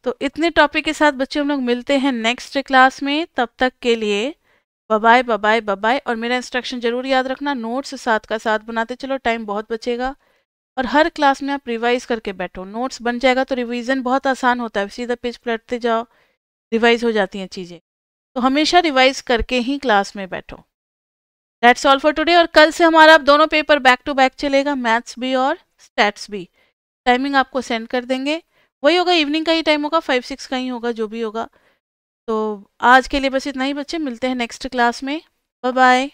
तो इतने टॉपिक के साथ बच्चे हम लोग मिलते हैं नेक्स्ट क्लास में। तब तक के लिए बाय बाय बाय बाय। और मेरा इंस्ट्रक्शन जरूर याद रखना, नोट्स साथ का साथ बनाते चलो, टाइम बहुत बचेगा। और हर क्लास में आप रिवाइज करके बैठो, नोट्स बन जाएगा तो रिवीजन बहुत आसान होता है, सीधा पेज पलटते जाओ, रिवाइज हो जाती हैं चीज़ें। तो हमेशा रिवाइज करके ही क्लास में बैठो। That's all for today. और कल से हमारा अब दोनों पेपर बैक टू बैक चलेगा, मैथ्स भी और स्टैट्स भी। टाइमिंग आपको सेंड कर देंगे, वही होगा, इवनिंग का ही टाइम होगा, 5-6 का ही होगा, जो भी होगा। तो आज के लिए बस इतना ही बच्चे, मिलते हैं नेक्स्ट क्लास में। Bye bye.